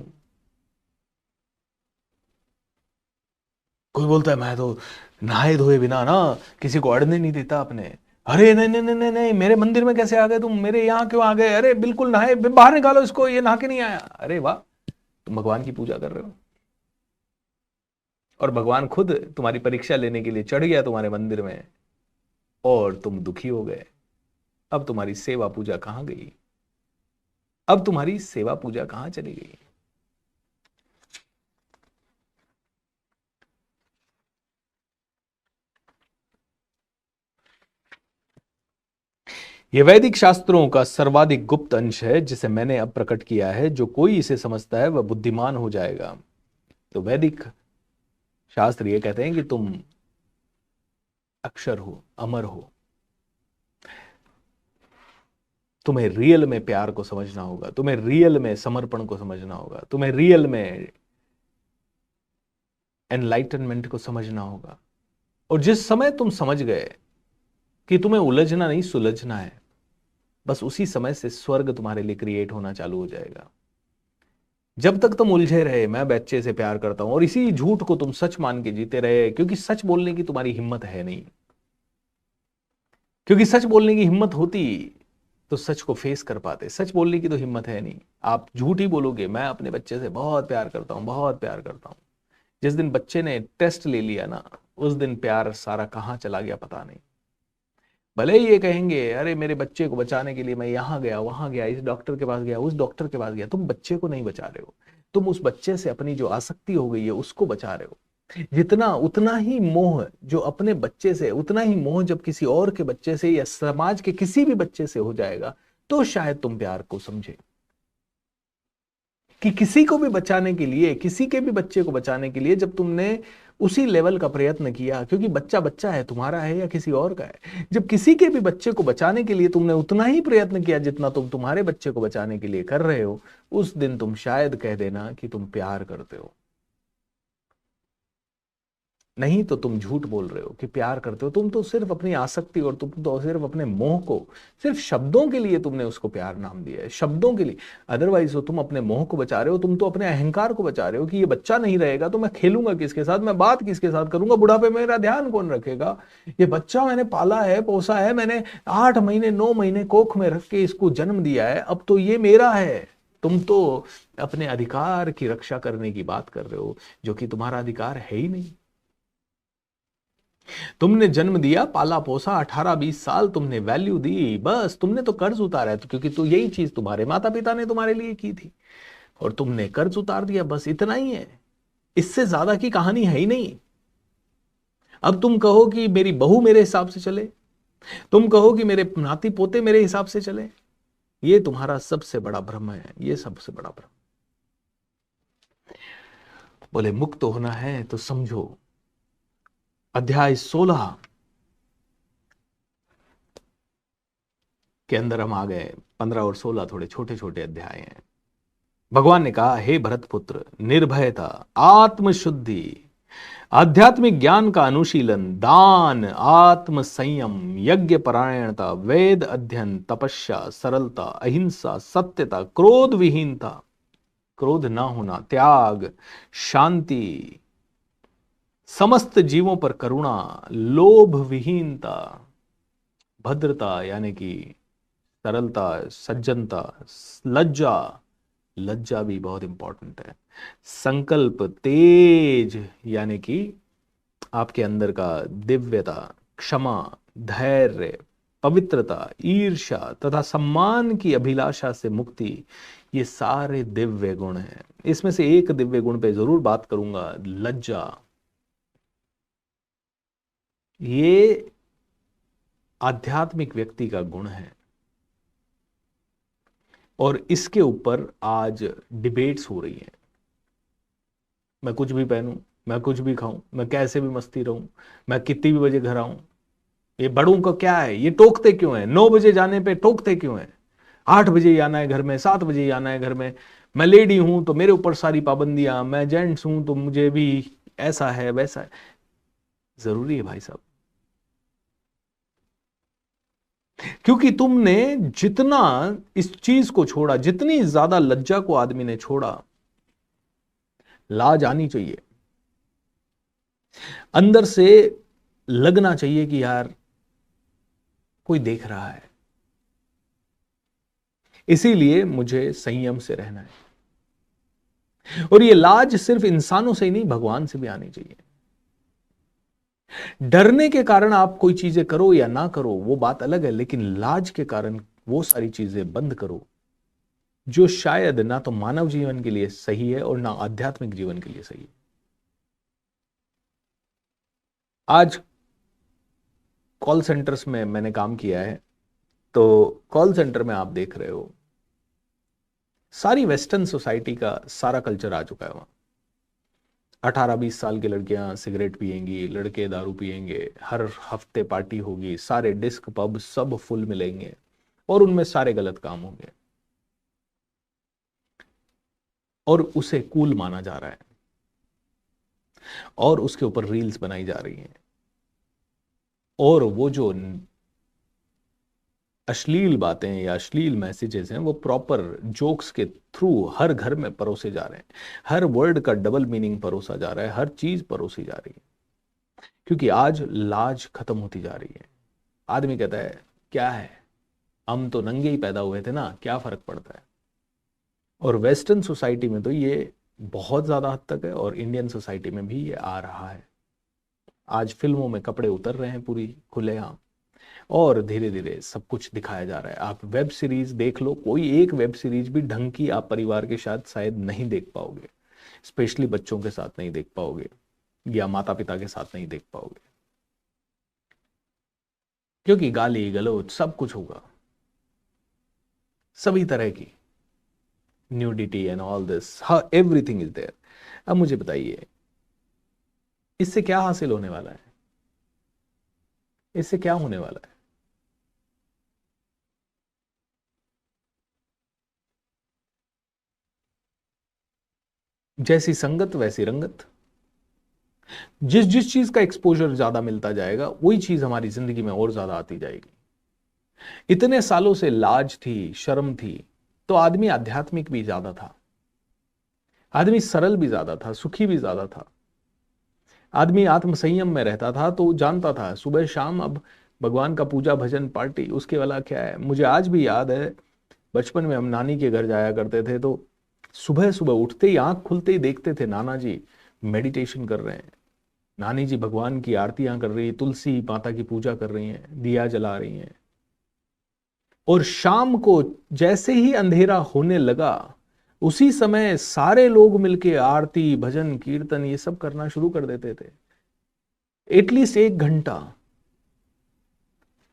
कोई बोलता है मैं तो नहाए धोए बिना ना किसी को अड़ने नहीं देता अपने। अरे नहीं नहीं नहीं नहीं नहीं, मेरे मंदिर में कैसे आ गए तुम, मेरे यहां क्यों आ गए? अरे बिल्कुल नहाए, बाहर निकालो इसको, ये नहा के नहीं आया। अरे वाह, तुम भगवान की पूजा कर रहे हो। और भगवान खुद तुम्हारी परीक्षा लेने के लिए चढ़ गया तुम्हारे मंदिर में और तुम दुखी हो गए। अब तुम्हारी सेवा पूजा कहां गई? अब तुम्हारी सेवा पूजा कहां चली गई? यह वैदिक शास्त्रों का सर्वाधिक गुप्त अंश है जिसे मैंने अब प्रकट किया है। जो कोई इसे समझता है वह बुद्धिमान हो जाएगा। तो वैदिक शास्त्र ये कहते हैं कि तुम अक्षर हो, अमर हो। तुम्हें रियल में प्यार को समझना होगा, तुम्हें रियल में समर्पण को समझना होगा, तुम्हें रियल में एनलाइटनमेंट को समझना होगा। और जिस समय तुम समझ गए कि तुम्हें उलझना नहीं सुलझना है, बस उसी समय से स्वर्ग तुम्हारे लिए क्रिएट होना चालू हो जाएगा। जब तक तुम उलझे रहे मैं बच्चे से प्यार करता हूं और इसी झूठ को तुम सच मान के जीते रहे, क्योंकि सच बोलने की तुम्हारी हिम्मत है नहीं। क्योंकि सच बोलने की हिम्मत होती तो सच को फेस कर पाते। सच बोलने की तो हिम्मत है नहीं। आप झूठ ही बोलोगे मैं अपने बच्चे से बहुत प्यार करता हूं, बहुत प्यार करता हूं। जिस दिन बच्चे ने टेस्ट ले लिया ना, उस दिन प्यार सारा कहां चला गया पता नहीं। भले ही ये कहेंगे अरे मेरे बच्चे को बचाने के लिए मैं यहां गया, वहां गया, इस डॉक्टर के पास गया, उस डॉक्टर के पास गया। तुम बच्चे को नहीं बचा रहे हो, तुम उस बच्चे से अपनी जो आसक्ति हो गई है उसको बचा रहे हो। जितना उतना ही मोह जो अपने बच्चे से, उतना ही मोह जब किसी और के बच्चे से या समाज के किसी भी बच्चे से हो जाएगा तो शायद तुम प्यार को समझे। कि किसी को भी बचाने के लिए, किसी के भी बच्चे को बचाने के लिए जब तुमने उसी लेवल का प्रयत्न किया, क्योंकि बच्चा बच्चा है, तुम्हारा है या किसी और का है, जब किसी के भी बच्चे को बचाने के लिए तुमने उतना ही प्रयत्न किया जितना तुम तुम्हारे बच्चे को बचाने के लिए कर रहे हो, उस दिन तुम शायद कह देना कि तुम प्यार करते हो। नहीं तो तुम झूठ बोल रहे हो कि प्यार करते हो। तुम तो सिर्फ अपनी आसक्ति और तुम तो सिर्फ अपने मोह को, सिर्फ शब्दों के लिए तुमने उसको प्यार नाम दिया है, शब्दों के लिए। अदरवाइज तो तुम अपने मोह को बचा रहे हो, तुम तो अपने अहंकार को बचा रहे हो कि ये बच्चा नहीं रहेगा तो मैं खेलूंगा किसके साथ, मैं बात किसके साथ करूंगा, बुढ़ापे में मेरा ध्यान कौन रखेगा। ये बच्चा मैंने पाला है, पोसा है, मैंने 8 महीने 9 महीने कोख में रख के इसको जन्म दिया है, अब तो ये मेरा है। तुम तो अपने अधिकार की रक्षा करने की बात कर रहे हो जो कि तुम्हारा अधिकार है ही नहीं। तुमने जन्म दिया, पाला पोसा, 18-20 साल तुमने वैल्यू दी, बस तुमने तो कर्ज उतारा है। तो क्योंकि तो यही चीज तुम्हारे माता पिता ने तुम्हारे लिए की थी और तुमने कर्ज उतार दिया, बस इतना ही है। इससे ज्यादा की कहानी है ही नहीं। अब तुम कहो कि मेरी बहू मेरे हिसाब से चले, तुम कहो कि मेरे नाती पोते मेरे हिसाब से चले, ये तुम्हारा सबसे बड़ा भ्रम है, ये सबसे बड़ा भ्रम। बोले मुक्त होना है तो समझो, अध्याय 16 के अंदर हम आ गए। 15 और 16 थोड़े छोटे छोटे अध्याय हैं। भगवान ने कहा हे भरत पुत्र, निर्भयता, आत्मशुद्धि, आध्यात्मिक ज्ञान का अनुशीलन, दान, आत्म संयम, यज्ञ परायणता, वेद अध्ययन, तपस्या, सरलता, अहिंसा, सत्यता, क्रोध विहीनता, क्रोध ना होना, त्याग, शांति, समस्त जीवों पर करुणा, लोभ विहीनता, भद्रता यानी कि सरलता, सज्जनता, लज्जा, लज्जा भी बहुत इंपॉर्टेंट है, संकल्प, तेज यानी कि आपके अंदर का दिव्यता, क्षमा, धैर्य, पवित्रता, ईर्ष्या तथा सम्मान की अभिलाषा से मुक्ति, ये सारे दिव्य गुण हैं। इसमें से एक दिव्य गुण पे जरूर बात करूंगा, लज्जा। ये आध्यात्मिक व्यक्ति का गुण है और इसके ऊपर आज डिबेट्स हो रही हैं। मैं कुछ भी पहनूं, मैं कुछ भी खाऊं, मैं कैसे भी मस्ती रहूं, मैं कितनी भी बजे घर आऊं, ये बड़ों का क्या है, ये टोकते क्यों है, 9 बजे जाने पे टोकते क्यों है, 8 बजे ही आना है घर में, 7 बजे ही आना है घर में, मैं लेडी हूं तो मेरे ऊपर सारी पाबंदियां, मैं जेंट्स हूं तो मुझे भी ऐसा है वैसा है। जरूरी है भाई साहब, क्योंकि तुमने जितना इस चीज को छोड़ा, जितनी ज्यादा लज्जा को आदमी ने छोड़ा, लाज आनी चाहिए, अंदर से लगना चाहिए कि यार कोई देख रहा है। इसीलिए मुझे संयम से रहना है। और ये लाज सिर्फ इंसानों से ही नहीं, भगवान से भी आनी चाहिए। डरने के कारण आप कोई चीजें करो या ना करो वो बात अलग है, लेकिन लाज के कारण वो सारी चीजें बंद करो जो शायद ना तो मानव जीवन के लिए सही है और ना आध्यात्मिक जीवन के लिए सही है। आज कॉल सेंटर्स में मैंने काम किया है, तो कॉल सेंटर में आप देख रहे हो सारी वेस्टर्न सोसाइटी का सारा कल्चर आ चुका है वहां। 18-20 साल की लड़कियां सिगरेट पिएंगी, लड़के दारू पिएंगे, हर हफ्ते पार्टी होगी, सारे डिस्क पब सब फुल मिलेंगे और उनमें सारे गलत काम होंगे और उसे कूल माना जा रहा है और उसके ऊपर रील्स बनाई जा रही हैं। और वो जो अश्लील बातें या अश्लील मैसेजेस हैं वो प्रॉपर जोक्स के थ्रू हर घर में परोसे जा रहे हैं। हर वर्ड का डबल मीनिंग परोसा जा रहा है, हर चीज परोसी जा रही है, क्योंकि आज लाज खत्म होती जा रही है। आदमी कहता है क्या है, हम तो नंगे ही पैदा हुए थे ना, क्या फर्क पड़ता है। और वेस्टर्न सोसाइटी में तो ये बहुत ज्यादा हद तक है और इंडियन सोसाइटी में भी ये आ रहा है। आज फिल्मों में कपड़े उतर रहे हैं पूरी खुलेआम और धीरे धीरे सब कुछ दिखाया जा रहा है। आप वेब सीरीज देख लो, कोई एक वेब सीरीज भी ढंग की आप परिवार के साथ शायद नहीं देख पाओगे, स्पेशली बच्चों के साथ नहीं देख पाओगे या माता पिता के साथ नहीं देख पाओगे, क्योंकि गाली गलौज सब कुछ होगा, सभी तरह की nudity and all this, everything is there. अब मुझे बताइए इससे क्या हासिल होने वाला है, इससे क्या होने वाला है? जैसी संगत वैसी रंगत। जिस जिस चीज का एक्सपोजर ज्यादा मिलता जाएगा वही चीज हमारी जिंदगी में और ज्यादा आती जाएगी। इतने सालों से लाज थी, शर्म थी, तो आदमी आध्यात्मिक भी ज्यादा था, आदमी सरल भी ज्यादा था, सुखी भी ज्यादा था, आदमी आत्म संयम में रहता था। तो जानता था सुबह शाम अब भगवान का पूजा भजन पार्टी, उसके वाला क्या है। मुझे आज भी याद है बचपन में हम नानी के घर जाया करते थे, तो सुबह सुबह उठते ही आंख खुलते ही देखते थे नाना जी मेडिटेशन कर रहे हैं, नानी जी भगवान की आरतियां कर रही, तुलसी माता की पूजा कर रही हैं, दिया जला रही हैं। और शाम को जैसे ही अंधेरा होने लगा उसी समय सारे लोग मिलके आरती भजन कीर्तन ये सब करना शुरू कर देते थे, एटलीस्ट 1 घंटा।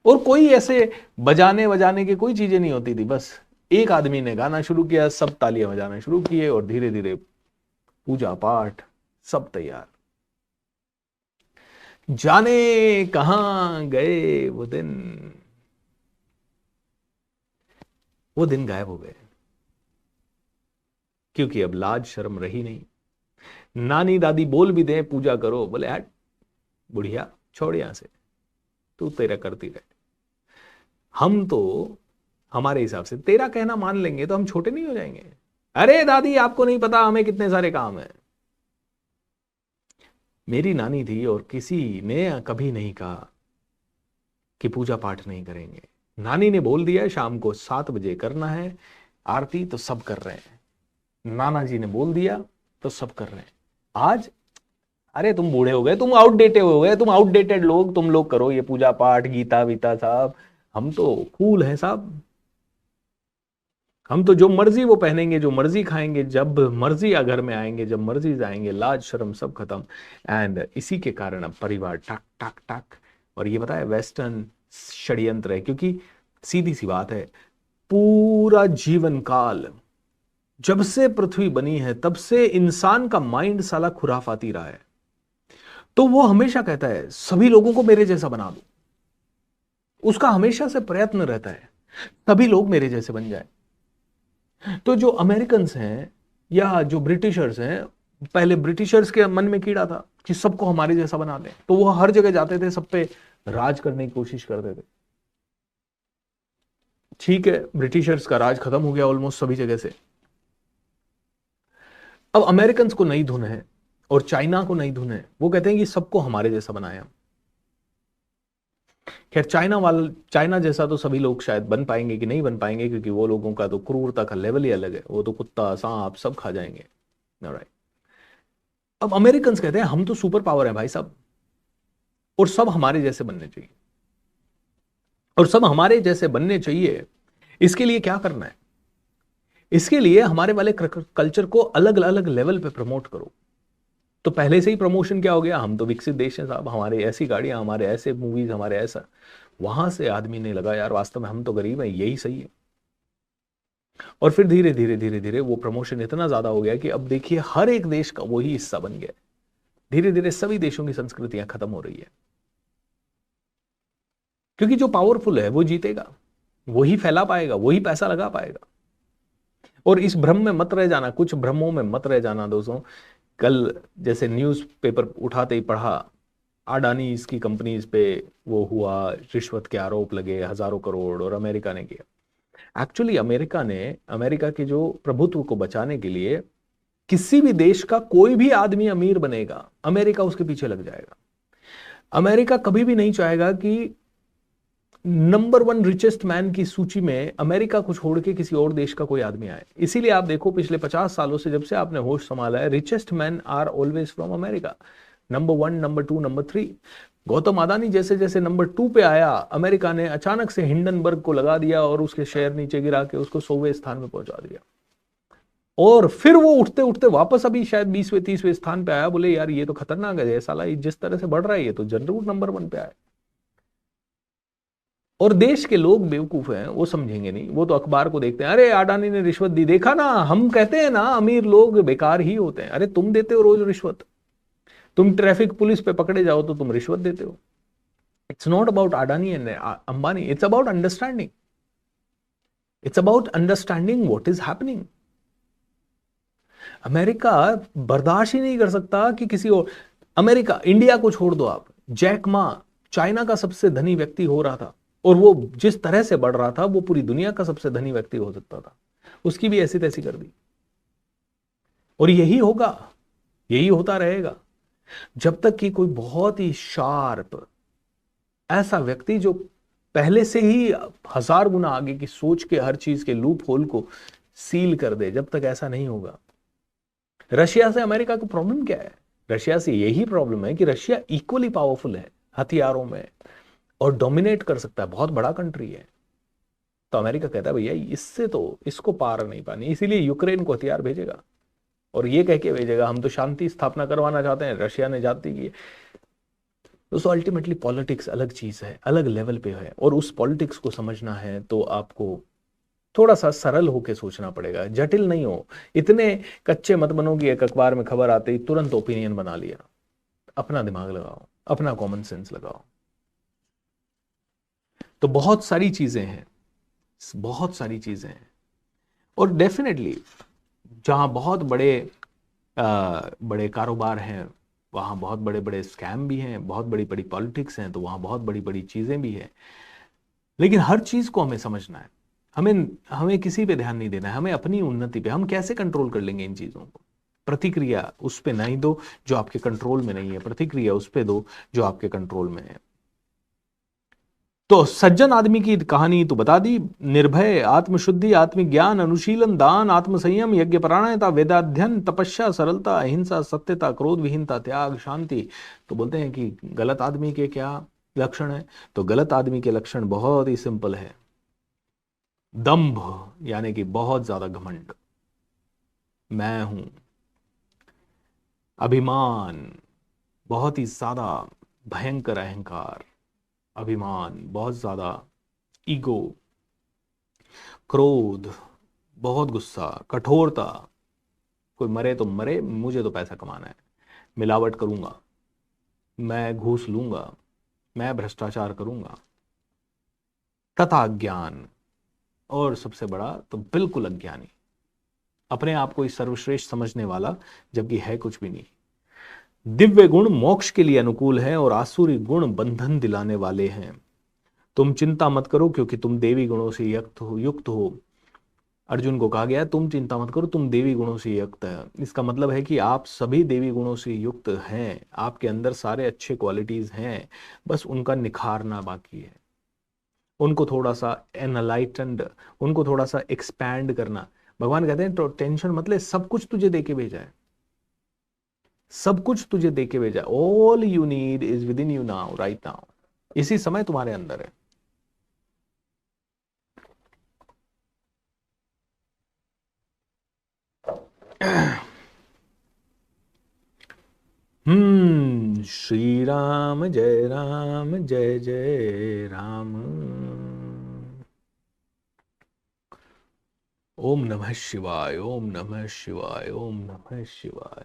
और कोई ऐसे बजाने वजाने की कोई चीजें नहीं होती थी, बस एक आदमी ने गाना शुरू किया, सब तालियां बजाना शुरू किए और धीरे धीरे पूजा पाठ सब तैयार। जाने कहां गए वो दिन गायब हो गए, क्योंकि अब लाज शर्म रही नहीं। नानी दादी बोल भी दें पूजा करो, बोले हट बुढ़िया छोड़ यहां से, तू तेरा करती रहे। हम तो हमारे हिसाब से तेरा कहना मान लेंगे तो हम छोटे नहीं हो जाएंगे। अरे दादी आपको नहीं पता हमें कितने सारे काम है। मेरी नानी थी और किसी ने कभी नहीं कहा कि पूजा पाठ नहीं करेंगे। नानी ने बोल दिया शाम को 7 बजे करना है आरती, तो सब कर रहे हैं। नाना जी ने बोल दिया तो सब कर रहे हैं। आज अरे तुम बूढ़े हो गए, तुम आउटडेटेड हो गए, तुम आउटडेटेड लोग, तुम लोग करो ये पूजा पाठ गीता वीता साहब, हम तो कूल हैं साहब, हम तो जो मर्जी वो पहनेंगे, जो मर्जी खाएंगे, जब मर्जी घर में आएंगे, जब मर्जी जाएंगे, लाज शर्म सब खत्म। एंड इसी के कारण अब परिवार टक टक टक। और ये बताया वेस्टर्न षड्यंत्र है, क्योंकि सीधी सी बात है पूरा जीवन काल जब से पृथ्वी बनी है तब से इंसान का माइंड साला खुराफाती रहा है। तो वो हमेशा कहता है सभी लोगों को मेरे जैसा बना दो, उसका हमेशा से प्रयत्न रहता है सभी लोग मेरे जैसे बन जाए। तो जो अमेरिकन हैं या जो ब्रिटिशर्स हैं, पहले ब्रिटिशर्स के मन में कीड़ा था कि सबको हमारे जैसा बना दें, तो वो हर जगह जाते थे, सब पे राज करने की कोशिश करते थे। ठीक है, ब्रिटिशर्स का राज खत्म हो गया ऑलमोस्ट सभी जगह से। अब अमेरिकन को नई धुन है और चाइना को नई धुन है, वो कहते हैं कि सबको हमारे जैसा बनाया। खैर चाइना जैसा तो सभी लोग शायद बन पाएंगे कि नहीं बन पाएंगे, क्योंकि वो लोगों का तो क्रूरता का लेवल ही अलग है, वो तो कुत्ता सांप सब खा जाएंगे। ऑलराइट, अब अमेरिकन कहते हैं हम तो सुपर पावर है भाई साहब, और सब हमारे जैसे बनने चाहिए, और सब हमारे जैसे बनने चाहिए। इसके लिए क्या करना है? इसके लिए हमारे वाले कल्चर को अलग अलग लेवल पे प्रमोट करो। तो पहले से ही प्रमोशन क्या हो गया, हम तो विकसित देश हैं साहब, हमारे ऐसी गाड़ियां, हमारे ऐसे मूवीज, हमारे ऐसा। वहां से आदमी ने लगा यार वास्तव में हम तो गरीब हैं, यही सही है। और फिर धीरे धीरे धीरे धीरे वो प्रमोशन इतना ज्यादा हो गया कि अब देखिए हर एक देश का वही हिस्सा बन गया। धीरे धीरे सभी देशों की संस्कृतियां खत्म हो रही है, क्योंकि जो पावरफुल है वो जीतेगा, वही फैला पाएगा, वही पैसा लगा पाएगा। और इस भ्रम में मत रह जाना, कुछ भ्रमों में मत रह जाना दोस्तों। कल जैसे न्यूज पेपर उठाते ही पढ़ा, अडानी इसकी कंपनीज पे वो हुआ, रिश्वत के आरोप लगे हजारों करोड़, और अमेरिका ने किया। एक्चुअली अमेरिका के जो प्रभुत्व को बचाने के लिए किसी भी देश का कोई भी आदमी अमीर बनेगा, अमेरिका उसके पीछे लग जाएगा। अमेरिका कभी भी नहीं चाहेगा कि नंबर 1 रिचेस्ट मैन की सूची में अमेरिका को छोड़ के किसी और देश का कोई आदमी आए। इसीलिए आप देखो पिछले 50 सालों से जब से आपने होश संभाला है, richest man are always from America. Number 1, number 2, number 3। Gautam Adani जैसे जैसे नंबर 2 पे आया, अमेरिका ने अचानक से हिंडनबर्ग को लगा दिया और उसके शेयर नीचे गिरा के उसको 100वें स्थान में पहुंचा दिया। और फिर वो उठते उठते वापस अभी शायद 20वें 30वें स्थान पे आया। बोले यार ये तो खतरनाक है, साला जिस तरह से बढ़ रहा है ये तो जरूर नंबर 1 पे आया। और देश के लोग बेवकूफ हैं, वो समझेंगे नहीं, वो तो अखबार को देखते हैं, अरे अडानी ने रिश्वत दी, देखा ना। हम कहते हैं ना अमीर लोग बेकार ही होते हैं। अरे तुम देते हो रोज रिश्वत, तुम ट्रैफिक पुलिस पे पकड़े जाओ तो तुम रिश्वत देते हो। It's not about Adani and Ambani, it's about understanding, it's about understanding what is happening. America बर्दाश्त ही नहीं कर सकता कि किसी और, अमेरिका, इंडिया को छोड़ दो आप, जैक मा चाइना का सबसे धनी व्यक्ति हो रहा था, और वो जिस तरह से बढ़ रहा था वो पूरी दुनिया का सबसे धनी व्यक्ति हो सकता था, उसकी भी ऐसी तैसी कर दी। और यही होगा, यही होता रहेगा जब तक कि कोई बहुत ही शार्प ऐसा व्यक्ति जो पहले से ही 1000 गुना आगे की सोच के हर चीज के लूप होल को सील कर दे, जब तक ऐसा नहीं होगा। रशिया से अमेरिका को प्रॉब्लम क्या है? रशिया से यही प्रॉब्लम है कि रशिया इक्वली पावरफुल है हथियारों में और डोमिनेट कर सकता है, बहुत बड़ा कंट्री है। तो अमेरिका कहता है भैया इससे तो इसको पार नहीं पानी, इसीलिए यूक्रेन को हथियार भेजेगा और ये कह के भेजेगा हम तो शांति स्थापना करवाना चाहते हैं। रशिया ने जाति की। दोस्तों अल्टीमेटली पॉलिटिक्स अलग चीज है, अलग लेवल पे है, और उस पॉलिटिक्स को समझना है तो आपको थोड़ा सा सरल होकर सोचना पड़ेगा, जटिल नहीं हो। इतने कच्चे मत बनो कि एक अखबार में खबर आते ही तुरंत ओपिनियन बना लिया। अपना दिमाग लगाओ, अपना कॉमन सेंस लगाओ। तो बहुत सारी चीजें हैं, बहुत सारी चीजें हैं, और डेफिनेटली जहां बहुत बड़े कारोबार हैं वहां बहुत बड़े बड़े स्कैम भी हैं, बहुत बड़ी बड़ी पॉलिटिक्स हैं, तो वहां बहुत बड़ी बड़ी चीजें भी हैं। लेकिन हर चीज को हमें समझना है, हमें किसी पे ध्यान नहीं देना है, हमें अपनी उन्नति पे। हम कैसे कंट्रोल कर लेंगे इन चीजों को? प्रतिक्रिया उस पे नहीं दो जो आपके कंट्रोल में नहीं है, प्रतिक्रिया उस पे दो जो आपके कंट्रोल में है। तो सज्जन आदमी की कहानी तो बता दी, निर्भय, आत्मशुद्धि, आत्मज्ञान, अनुशीलन, दान, आत्मसंयम, यज्ञ परायणता, वेदाध्ययन, तपस्या, सरलता, अहिंसा, सत्यता, क्रोध विहीनता, त्याग, शांति। तो बोलते हैं कि गलत आदमी के क्या लक्षण है? तो गलत आदमी के लक्षण बहुत ही सिंपल है। दंभ यानी कि बहुत ज्यादा घमंड, मैं हूं। अभिमान, बहुत ही ज्यादा भयंकर अहंकार, अभिमान, बहुत ज्यादा ईगो। क्रोध, बहुत गुस्सा, कठोरता, कोई मरे तो मरे, मुझे तो पैसा कमाना है, मिलावट करूंगा, मैं घूस लूंगा, मैं भ्रष्टाचार करूंगा। तथा ज्ञान, और सबसे बड़ा तो बिल्कुल अज्ञानी, अपने आप को ही सर्वश्रेष्ठ समझने वाला जबकि है कुछ भी नहीं। दिव्य गुण मोक्ष के लिए अनुकूल है और आसुरी गुण बंधन दिलाने वाले हैं। तुम चिंता मत करो क्योंकि तुम देवी गुणों से युक्त हो। अर्जुन को कहा गया तुम चिंता मत करो, तुम देवी गुणों से युक्त है। इसका मतलब है कि आप सभी देवी गुणों से युक्त हैं, आपके अंदर सारे अच्छे क्वालिटीज हैं, बस उनका निखारना बाकी है, उनको थोड़ा सा एनलाइटेंड, उनको थोड़ा सा एक्सपैंड करना। भगवान कहते हैं तो टेंशन मत ले, सब कुछ तुझे देके भेजा है, सब कुछ तुझे दे के भेजा। All you need is with in you now, right now. इसी समय तुम्हारे अंदर है। श्री राम जय जय राम। ओम नमः शिवाय, ओम नमः शिवाय, ओम नमः शिवाय।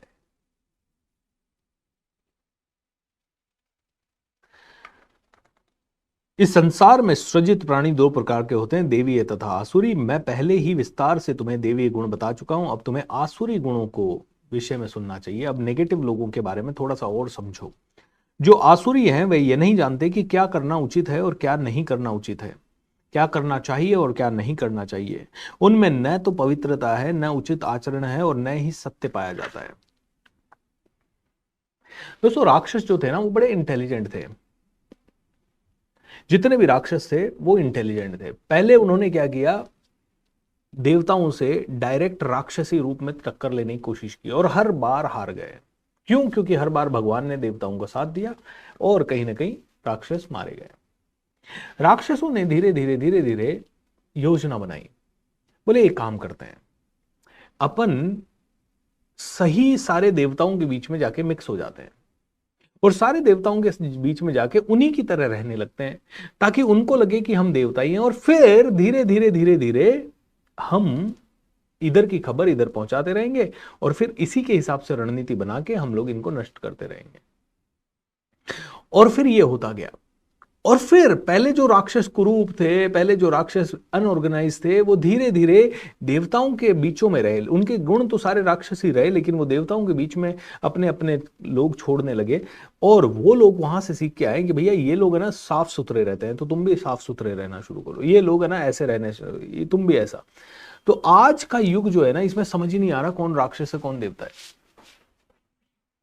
इस संसार में सृजित प्राणी दो प्रकार के होते हैं, देवीय तथा आसुरी। मैं पहले ही विस्तार से तुम्हें देवीय गुण बता चुका हूं, अब तुम्हें आसुरी गुणों को विषय में सुनना चाहिए। अब नेगेटिव लोगों के बारे में थोड़ा सा और समझो। जो आसुरी हैं वे ये नहीं जानते कि क्या करना उचित है और क्या नहीं करना उचित है, क्या करना चाहिए और क्या नहीं करना चाहिए। उनमें न तो पवित्रता है, न उचित आचरण है, और न ही सत्य पाया जाता है। दोस्तों, राक्षस जो थे ना, वो बड़े इंटेलिजेंट थे। जितने भी राक्षस थे वो इंटेलिजेंट थे। पहले उन्होंने क्या किया, देवताओं से डायरेक्ट राक्षसी रूप में टक्कर लेने की कोशिश की और हर बार हार गए। क्यों? क्योंकि हर बार भगवान ने देवताओं का साथ दिया और कहीं ना कहीं राक्षस मारे गए। राक्षसों ने धीरे धीरे धीरे धीरे योजना बनाई। बोले एक काम करते हैं, अपन सही सारे देवताओं के बीच में जाके मिक्स हो जाते हैं और सारे देवताओं के बीच में जाके उन्हीं की तरह रहने लगते हैं, ताकि उनको लगे कि हम देवता ही हैं। और फिर धीरे धीरे धीरे धीरे हम इधर की खबर इधर पहुंचाते रहेंगे और फिर इसी के हिसाब से रणनीति बना के हम लोग इनको नष्ट करते रहेंगे। और फिर ये होता गया। और फिर पहले जो राक्षस कुरूप थे, पहले जो राक्षस अनऑर्गेनाइज थे, वो धीरे धीरे देवताओं के बीचों में रहे। उनके गुण तो सारे राक्षसी रहे, लेकिन वो देवताओं के बीच में अपने अपने लोग छोड़ने लगे। और वो लोग वहां से सीख के आए कि भैया ये लोग है ना साफ सुथरे रहते हैं, तो तुम भी साफ सुथरे रहना शुरू करो। ये लोग है ना ऐसे रहने, तुम भी ऐसा। तो आज का युग जो है ना, इसमें समझ ही नहीं आ रहा कौन राक्षस है कौन देवता है।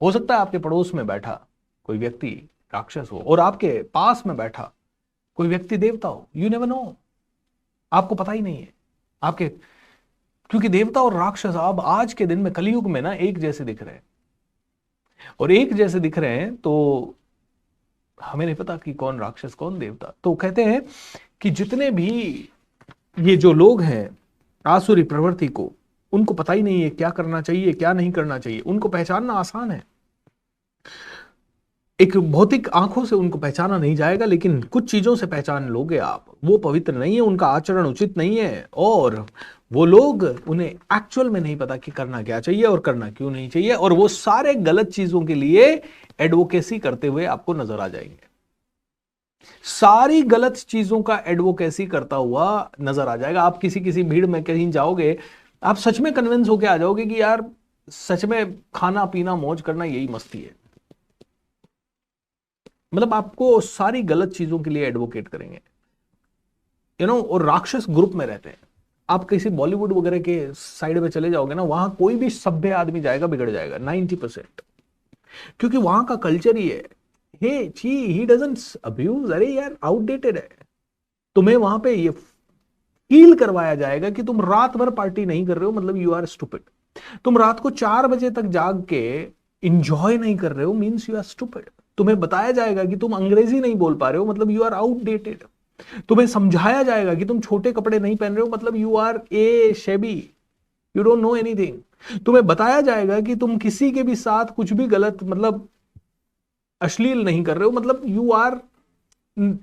हो सकता है आपके पड़ोस में बैठा कोई व्यक्ति राक्षस हो और आपके पास में बैठा कोई व्यक्ति देवता हो। यू नेवर नो, आपको पता ही नहीं है आपके, क्योंकि देवता और राक्षस अब आज के दिन में कलयुग में ना एक जैसे दिख रहे हैं। और एक जैसे दिख रहे हैं तो हमें नहीं पता कि कौन राक्षस कौन देवता। तो कहते हैं कि जितने भी ये जो लोग हैं आसुरी प्रवृत्ति को, उनको पता ही नहीं है क्या करना चाहिए क्या नहीं करना चाहिए। उनको पहचानना आसान है, एक भौतिक आंखों से उनको पहचाना नहीं जाएगा, लेकिन कुछ चीजों से पहचान लोगे आप। वो पवित्र नहीं है, उनका आचरण उचित नहीं है, और वो लोग, उन्हें एक्चुअल में नहीं पता कि करना क्या चाहिए और करना क्यों नहीं चाहिए। और वो सारे गलत चीजों के लिए एडवोकेसी करते हुए आपको नजर आ जाएंगे। सारी गलत चीजों का एडवोकेसी करता हुआ नजर आ जाएगा। आप किसी किसी भीड़ में कहीं जाओगे, आप सच में कन्विंस होके आ जाओगे कि यार सच में खाना पीना मौज करना यही मस्ती है। मतलब आपको सारी गलत चीजों के लिए एडवोकेट करेंगे, और राक्षस ग्रुप में रहते हैं। आप किसी बॉलीवुड वगैरह के साइड में चले जाओगे ना, वहां कोई भी सभ्य आदमी जाएगा बिगड़ जाएगा 90%, क्योंकि वहां का कल्चर ही है, हे ची ही डजंट अब्यूज, अरे यार आउटडेटेड है। तुम्हें वहां पे ये फील करवाया जाएगा कि तुम रात भर पार्टी नहीं कर रहे हो मतलब यू आर स्टूपिड। तुम रात को 4 बजे तक जाग के इंजॉय नहीं कर रहे हो मीन्स यू आर स्टूपिड। तुम्हें बताया जाएगा कि तुम अंग्रेजी नहीं बोल पा रहे हो मतलब यू आर आउटडेटेड। तुम्हें समझाया जाएगा कि तुम छोटे कपड़े नहीं पहन रहे हो मतलब you are a shabby, you don't know anything. तुम्हें बताया जाएगा कि तुम किसी के भी साथ कुछ भी गलत मतलब अश्लील नहीं कर रहे हो मतलब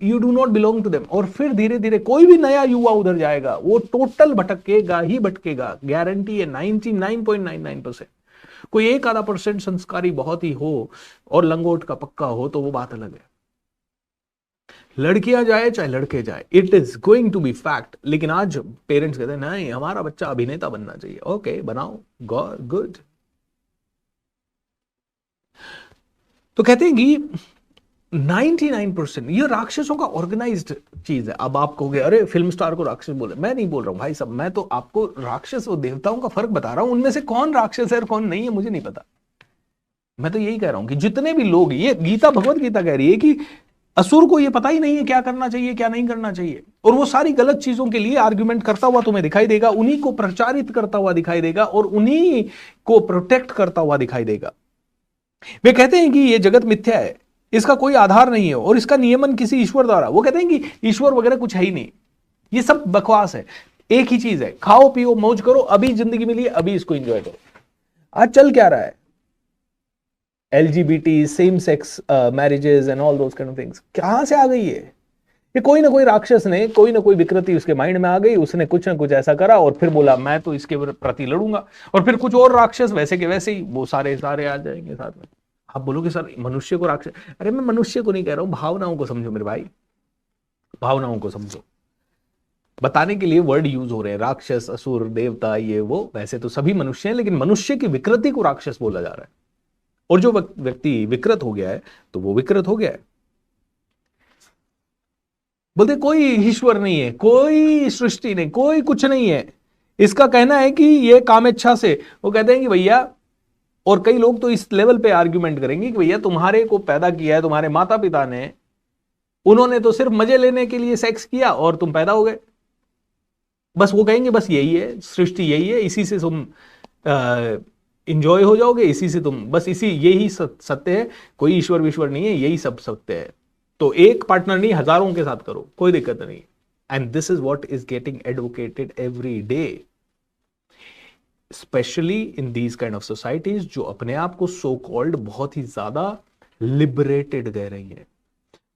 you do not belong to them. और फिर धीरे धीरे कोई भी नया युवा उधर जाएगा वो टोटल भटकेगा ही भटकेगा, गारंटी है 99.99%। कोई एक आधा % संस्कारी बहुत ही हो और लंगोट का पक्का हो तो वो बात अलग है। लड़कियां जाए चाहे लड़के जाए, it is going to be fact. लेकिन आज पेरेंट्स कहते हैं नहीं हमारा बच्चा अभिनेता बनना चाहिए। ओके बनाओ, गुड। तो कहते हैं कि 99% ये राक्षसों का ऑर्गेनाइज्ड चीज है। अब आप कहोगे अरे फिल्म स्टार को राक्षस बोले, मैं नहीं बोल रहा हूं भाई साहब, मैं तो आपको राक्षस और देवताओं का फर्क बता रहा हूं। उनमें से कौन राक्षस है और कौन नहीं है मुझे नहीं पता। मैं तो यही कह रहा हूं कि जितने भी लोग, ये गीता भगवत गीता कह रही है कि असुर को ये पता ही नहीं है क्या करना चाहिए क्या नहीं करना चाहिए, और वो सारी गलत चीजों के लिए आर्ग्यूमेंट करता हुआ तुम्हें दिखाई देगा, उन्हीं को प्रचारित करता हुआ दिखाई देगा और उन्हीं को प्रोटेक्ट करता हुआ दिखाई देगा। वे कहते हैं कि ये जगत मिथ्या है, इसका कोई आधार नहीं है और इसका नियमन किसी ईश्वर द्वारा। वो कहते हैं कि ईश्वर वगैरह कुछ है ही नहीं, ये सब बकवास है। एक ही चीज है, खाओ पियो मौज करो, अभी जिंदगी मिली है अभी इसको एंजॉय करो। आज चल क्या रहा है? LGBT, same sex marriages and all those kind of things कहां से आ गई है? ये कोई ना कोई राक्षस ने, कोई ना कोई विकृति उसके माइंड में आ गई, उसने कुछ ना कुछ ऐसा करा और फिर बोला मैं तो इसके प्रति लड़ूंगा, और फिर कुछ और राक्षस वैसे के वैसे ही वो सारे सारे आ जाएंगे साथ में। आप बोलोगे सर मनुष्य को राक्षस, अरे मैं मनुष्य को नहीं कह रहा हूं, भावनाओं को समझो मेरे भाई, भावनाओं को समझो। बताने के लिए वर्ड यूज हो रहे हैं, राक्षस, असुर, देवता, ये वो, वैसे तो सभी मनुष्य हैं, लेकिन मनुष्य की विकृति को राक्षस बोला जा रहा है। और जो व्यक्ति विकृत हो गया है तो वो विकृत हो गया है। बोलते कोई ईश्वर नहीं है, कोई सृष्टि नहीं, कोई कुछ नहीं है, इसका कहना है कि ये कामेच्छा से। वो कहते हैं कि भैया, और कई लोग तो इस लेवल पे आर्ग्यूमेंट करेंगे कि भैया तुम्हारे को पैदा किया है तुम्हारे माता पिता ने, उन्होंने तो सिर्फ मजे लेने के लिए सेक्स किया और तुम पैदा हो गए। बस वो कहेंगे बस यही है सृष्टि, यही है, इसी से तुम इंजॉय हो जाओगे, इसी से तुम, बस इसी, यही सत्य है, कोई ईश्वर विश्वर नहीं है, यही सब सत्य है। तो एक पार्टनर नहीं, हजारों के साथ करो, कोई दिक्कत नहीं। And this is what is getting advocated every day, specially in these kind of societies जो अपने आप को सो कॉल्ड बहुत ही ज्यादा लिबरेटेड कह रही है,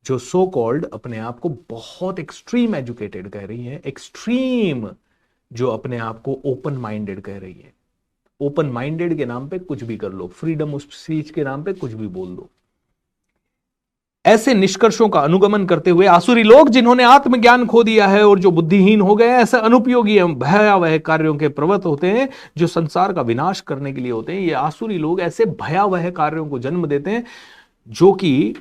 जो सो कॉल्ड अपने आप को बहुत एक्सट्रीम एजुकेटेड कह रही है, एक्सट्रीम जो अपने आप को ओपन माइंडेड कह रही है। ओपन माइंडेड के नाम पे कुछ भी कर लो, फ्रीडम ऑफ स्पीच के नाम पे कुछ भी बोल दो। ऐसे निष्कर्षों का अनुगमन करते हुए आसुरी लोग, जिन्होंने आत्मज्ञान खो दिया है और जो बुद्धिहीन हो गए, ऐसे अनुपयोगी एवं भयावह कार्यों के प्रवृत्त होते हैं जो संसार का विनाश करने के लिए होते हैं। ये आसुरी लोग ऐसे भयावह कार्यों को जन्म देते हैं जो कि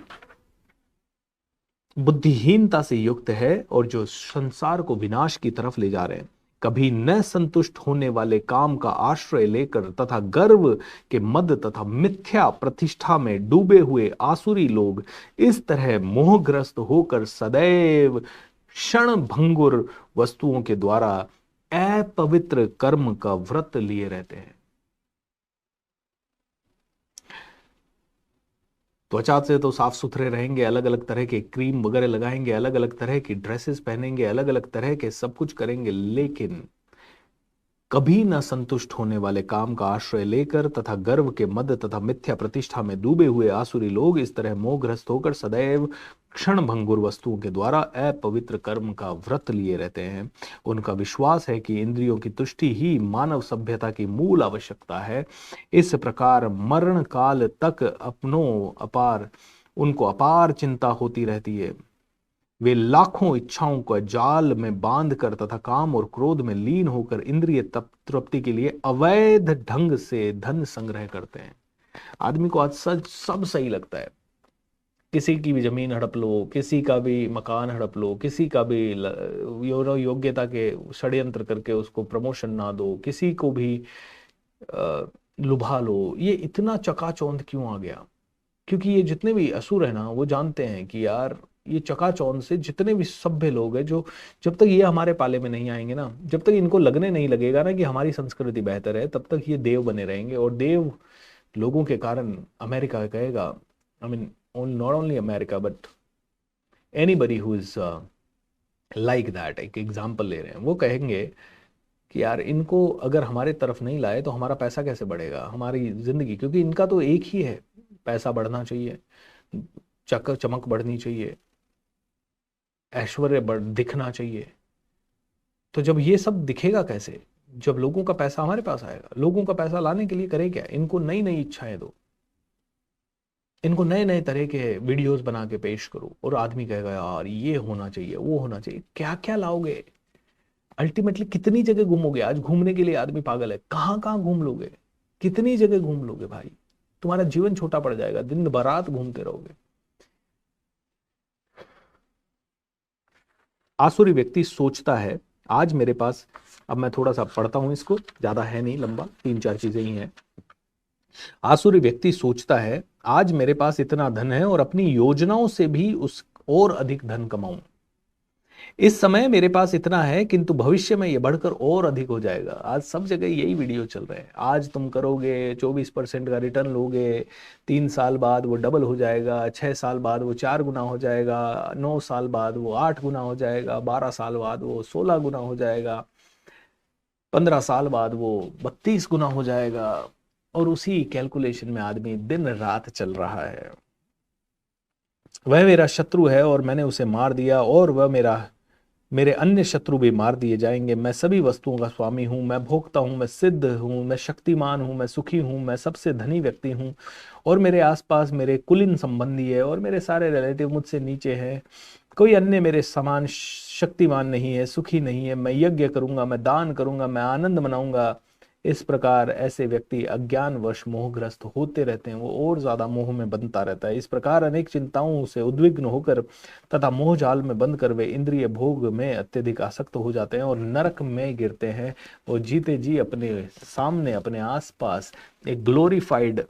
बुद्धिहीनता से युक्त है और जो संसार को विनाश की तरफ ले जा रहे हैं। कभी न संतुष्ट होने वाले काम का आश्रय लेकर तथा गर्व के मद तथा मिथ्या प्रतिष्ठा में डूबे हुए आसुरी लोग इस तरह मोहग्रस्त होकर सदैव क्षण भंगुर वस्तुओं के द्वारा अपवित्र कर्म का व्रत लिए रहते हैं। त्वचा से तो साफ सुथरे रहेंगे, अलग अलग तरह के क्रीम वगैरह लगाएंगे, अलग अलग तरह की ड्रेसेस पहनेंगे, अलग अलग तरह के सब कुछ करेंगे, लेकिन कभी न संतुष्ट होने वाले काम का आश्रय लेकर तथा गर्व के मद तथा मिथ्या प्रतिष्ठा में डूबे हुए आसुरी लोग इस तरह मोहग्रस्त होकर सदैव क्षण भंगुर वस्तुओं के द्वारा अपवित्र कर्म का व्रत लिए रहते हैं। उनका विश्वास है कि इंद्रियों की तुष्टि ही मानव सभ्यता की मूल आवश्यकता है। इस प्रकार मरण काल तक उनको अपार चिंता होती रहती है। वे लाखों इच्छाओं को जाल में बांध कर तथा काम और क्रोध में लीन होकर इंद्रिय तृप्ति के लिए अवैध ढंग से धन संग्रह करते हैं। आदमी को आज सब सही लगता है, किसी की भी जमीन हड़प लो, किसी का भी मकान हड़प लो, किसी का भी योग्यता के षड्यंत्र करके उसको प्रमोशन ना दो, किसी को भी लुभा लो। ये इतना चकाचौंध क्यों आ गया? क्योंकि ये जितने भी असुर है ना, वो जानते हैं कि यार ये चकाचौंध से जितने भी सभ्य लोग हैं, जो जब तक ये हमारे पाले में नहीं आएंगे ना, जब तक इनको लगने नहीं लगेगा ना कि हमारी संस्कृति बेहतर है, तब तक ये देव बने रहेंगे। और देव लोगों के कारण अमेरिका कहेगा, I mean not only America but anybody who is like that, एक एग्जाम्पल ले रहे हैं, वो कहेंगे कि यार इनको अगर हमारे तरफ नहीं लाए तो हमारा पैसा कैसे बढ़ेगा, हमारी जिंदगी, क्योंकि इनका तो एक ही है, पैसा बढ़ना चाहिए, चमक बढ़नी चाहिए, ऐश्वर्य दिखना चाहिए। तो जब ये सब दिखेगा कैसे? जब लोगों का पैसा हमारे पास आएगा। लोगों का पैसा लाने के लिए करें क्या? इनको नई नई इच्छाएं दो, इनको नए नए तरह के वीडियोस बना के पेश करो, और आदमी कहेगा यार ये होना चाहिए, वो होना चाहिए। क्या क्या लाओगे? अल्टीमेटली कितनी जगह घूमोगे? आज घूमने के लिए आदमी पागल है, कहां कहां घूम लोगे? कितनी जगह घूम लोगे भाई? तुम्हारा जीवन छोटा पड़ जाएगा, दिन भरात घूमते रहोगे। आसुरी व्यक्ति सोचता है, आज मेरे पास, अब मैं थोड़ा सा पढ़ता हूं इसको, ज्यादा है नहीं, लंबा, 3-4 चीजें ही हैं। आसुरी व्यक्ति सोचता है आज मेरे पास इतना धन है और अपनी योजनाओं से भी उस और अधिक धन कमाऊं। इस समय मेरे पास इतना है, किंतु भविष्य में ये बढ़कर और अधिक हो जाएगा। आज सब जगह यही वीडियो चल रहे हैं। आज तुम करोगे 24% का रिटर्न लोगे, 3 साल बाद वो डबल हो जाएगा, 6 साल बाद वो 4 गुना हो जाएगा, 9 साल बाद वो 8 गुना हो जाएगा, 12 साल बाद वो 16 गुना हो जाएगा, 15 साल बाद वो 32 गुना हो जाएगा। और उसी कैलकुलेशन में आदमी दिन रात चल रहा है। वह मेरा शत्रु है और मैंने उसे मार दिया, और वह मेरे अन्य शत्रु भी मार दिए जाएंगे। मैं सभी वस्तुओं का स्वामी हूँ, मैं भोगता हूँ, मैं सिद्ध हूँ, मैं शक्तिमान हूँ, मैं सुखी हूँ, मैं सबसे धनी व्यक्ति हूँ। और मेरे आसपास मेरे कुलीन संबंधी है और मेरे सारे रिलेटिव मुझसे नीचे हैं। कोई अन्य मेरे समान शक्तिमान नहीं है, सुखी नहीं है। मैं यज्ञ करूंगा, मैं दान करूंगा, मैं आनंद मनाऊंगा। इस प्रकार ऐसे व्यक्ति अज्ञानवश मोहग्रस्त होते रहते हैं, वो और ज्यादा मोह में बनता रहता है। इस प्रकार अनेक चिंताओं से उद्विग्न होकर तथा मोह जाल में बंद कर वे इंद्रिय भोग में अत्यधिक आसक्त हो जाते हैं और नरक में गिरते हैं। वो जीते जी अपने सामने, अपने आसपास एक ग्लोरीफाइड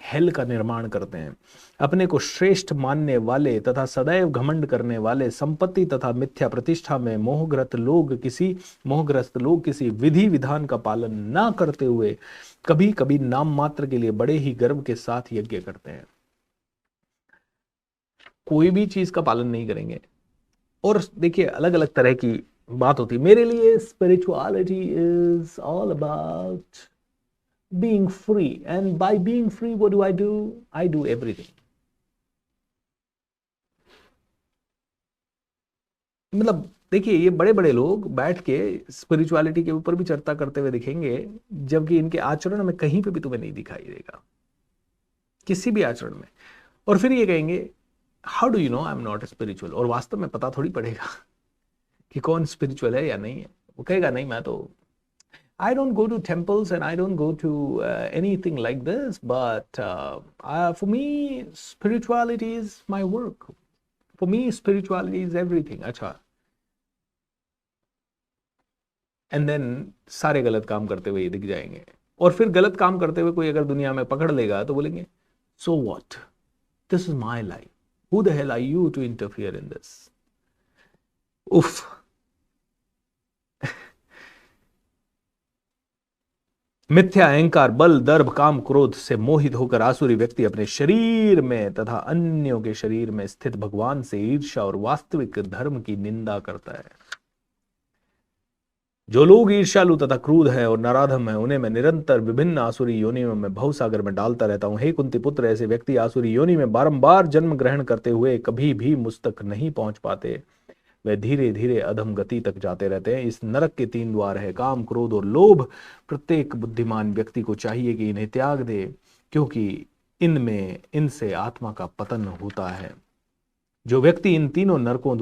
हेल का निर्माण करते हैं। अपने को श्रेष्ठ मानने वाले तथा सदैव घमंड करने वाले, संपत्ति तथा मिथ्या प्रतिष्ठा में मोहग्रस्त लोग किसी विधि विधान का पालन ना करते हुए कभी कभी नाम मात्र के लिए बड़े ही गर्व के साथ यज्ञ करते हैं। कोई भी चीज का पालन नहीं करेंगे। और देखिए, अलग अलग तरह की बात होती है। मेरे लिए spirituality is all about being free, and by being free what do? I do everything. मतलब देखिए, ये बड़े बड़े लोग बैठ के स्पिरिचुअलिटी के ऊपर भी चर्चा करते हुए दिखेंगे, जबकि इनके आचरण में कहीं पे भी तुम्हें नहीं दिखाई देगा, किसी भी आचरण में। और फिर ये कहेंगे how do you know I am not spiritual. और वास्तव में पता थोड़ी पड़ेगा कि कौन स्पिरिचुअल है या नहीं है। वो कहेगा नहीं, मैं तो I don't go to temples and I don't go to anything like this, but for me, spirituality is my work. For me, spirituality is everything. अच्छा, and then सारे गलत काम करते हुए ये दिख जाएंगे। और फिर गलत काम करते हुए कोई अगर दुनिया में पकड़ लेगा तो बोलेंगे so what? This is my life. Who the hell are you to interfere in this? उफ। मिथ्या अहंकार, बल, दर्भ, काम, क्रोध से मोहित होकर आसुरी व्यक्ति अपने शरीर में तथा अन्यों के शरीर में स्थित भगवान से ईर्ष्या और वास्तविक धर्म की निंदा करता है। जो लोग ईर्ष्यालु तथा क्रूर है और नराधम है, उन्हें मैं निरंतर विभिन्न आसुरी योनियों में भवसागर में डालता रहता हूं। हे कुंती पुत्र, ऐसे व्यक्ति आसुरी योनि में बारंबार जन्म ग्रहण करते हुए कभी भी मुझ तक नहीं पहुंच पाते। वे धीरे धीरे अधम गति तक जाते रहते हैं। इस नरक के 3 द्वार है, काम, क्रोध और लोभ। प्रत्येक बुद्धिमान व्यक्ति को चाहिए कि इन्हें त्याग दे, क्योंकि इनसे आत्मा का पतन होता है। जो व्यक्ति इन तीनों नरकों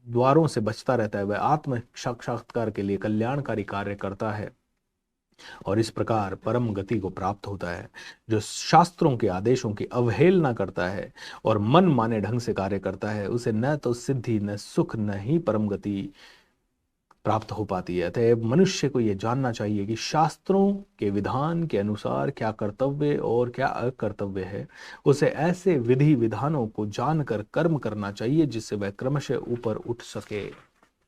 द्वारों से बचता रहता है, वह आत्म साक्षात्कार के लिए कल्याणकारी कार्य करता है और इस प्रकार परम गति को प्राप्त होता है। जो शास्त्रों के आदेशों की अवहेलना करता है और मन माने ढंग से कार्य करता है, उसे न तो सिद्धि, न सुख, न ही परम गति प्राप्त हो पाती है। अतः मनुष्य को यह जानना चाहिए कि शास्त्रों के विधान के अनुसार क्या कर्तव्य और क्या अकर्तव्य है। उसे ऐसे विधि विधानों को जानकर कर्म करना चाहिए जिससे वह क्रमशः ऊपर उठ सके।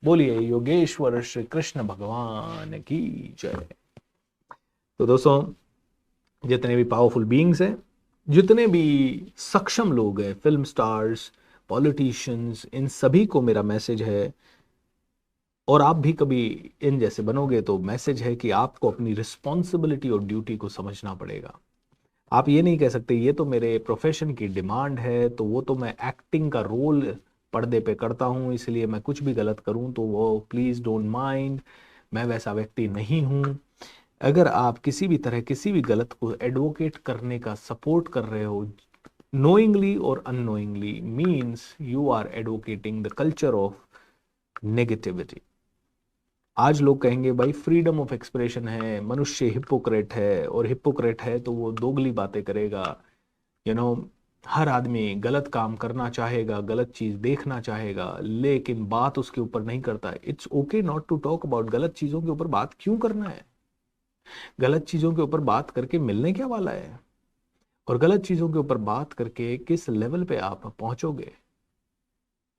बोलिए योगेश्वर श्री कृष्ण भगवान की जय। तो दोस्तों, जितने भी पावरफुल बीइंग्स हैं, जितने भी सक्षम लोग हैं, फिल्म स्टार्स, पॉलिटिशियंस, इन सभी को मेरा मैसेज है, और आप भी कभी इन जैसे बनोगे तो मैसेज है कि आपको अपनी रिस्पॉन्सिबिलिटी और ड्यूटी को समझना पड़ेगा। आप ये नहीं कह सकते ये तो मेरे प्रोफेशन की डिमांड है, तो वो तो मैं एक्टिंग का रोल पर्दे पे करता हूँ, इसलिए मैं कुछ भी गलत करूँ तो वो प्लीज डोंट माइंड, मैं वैसा व्यक्ति नहीं हूँ। अगर आप किसी भी तरह किसी भी गलत को एडवोकेट करने का सपोर्ट कर रहे हो, नोइंगली और unknowingly, means you are advocating the culture of negativity. आज लोग कहेंगे भाई फ्रीडम ऑफ एक्सप्रेशन है, मनुष्य हिपोक्रेट है, और हिपोक्रेट है तो वो दोगली बातें करेगा। हर आदमी गलत काम करना चाहेगा, गलत चीज देखना चाहेगा, लेकिन बात उसके ऊपर नहीं करता है। It's okay not to talk about. गलत चीजों के ऊपर बात क्यों करना है? गलत चीजों के ऊपर बात करके मिलने क्या वाला है? और गलत चीजों के ऊपर बात करके किस लेवल पे आप पहुंचोगे?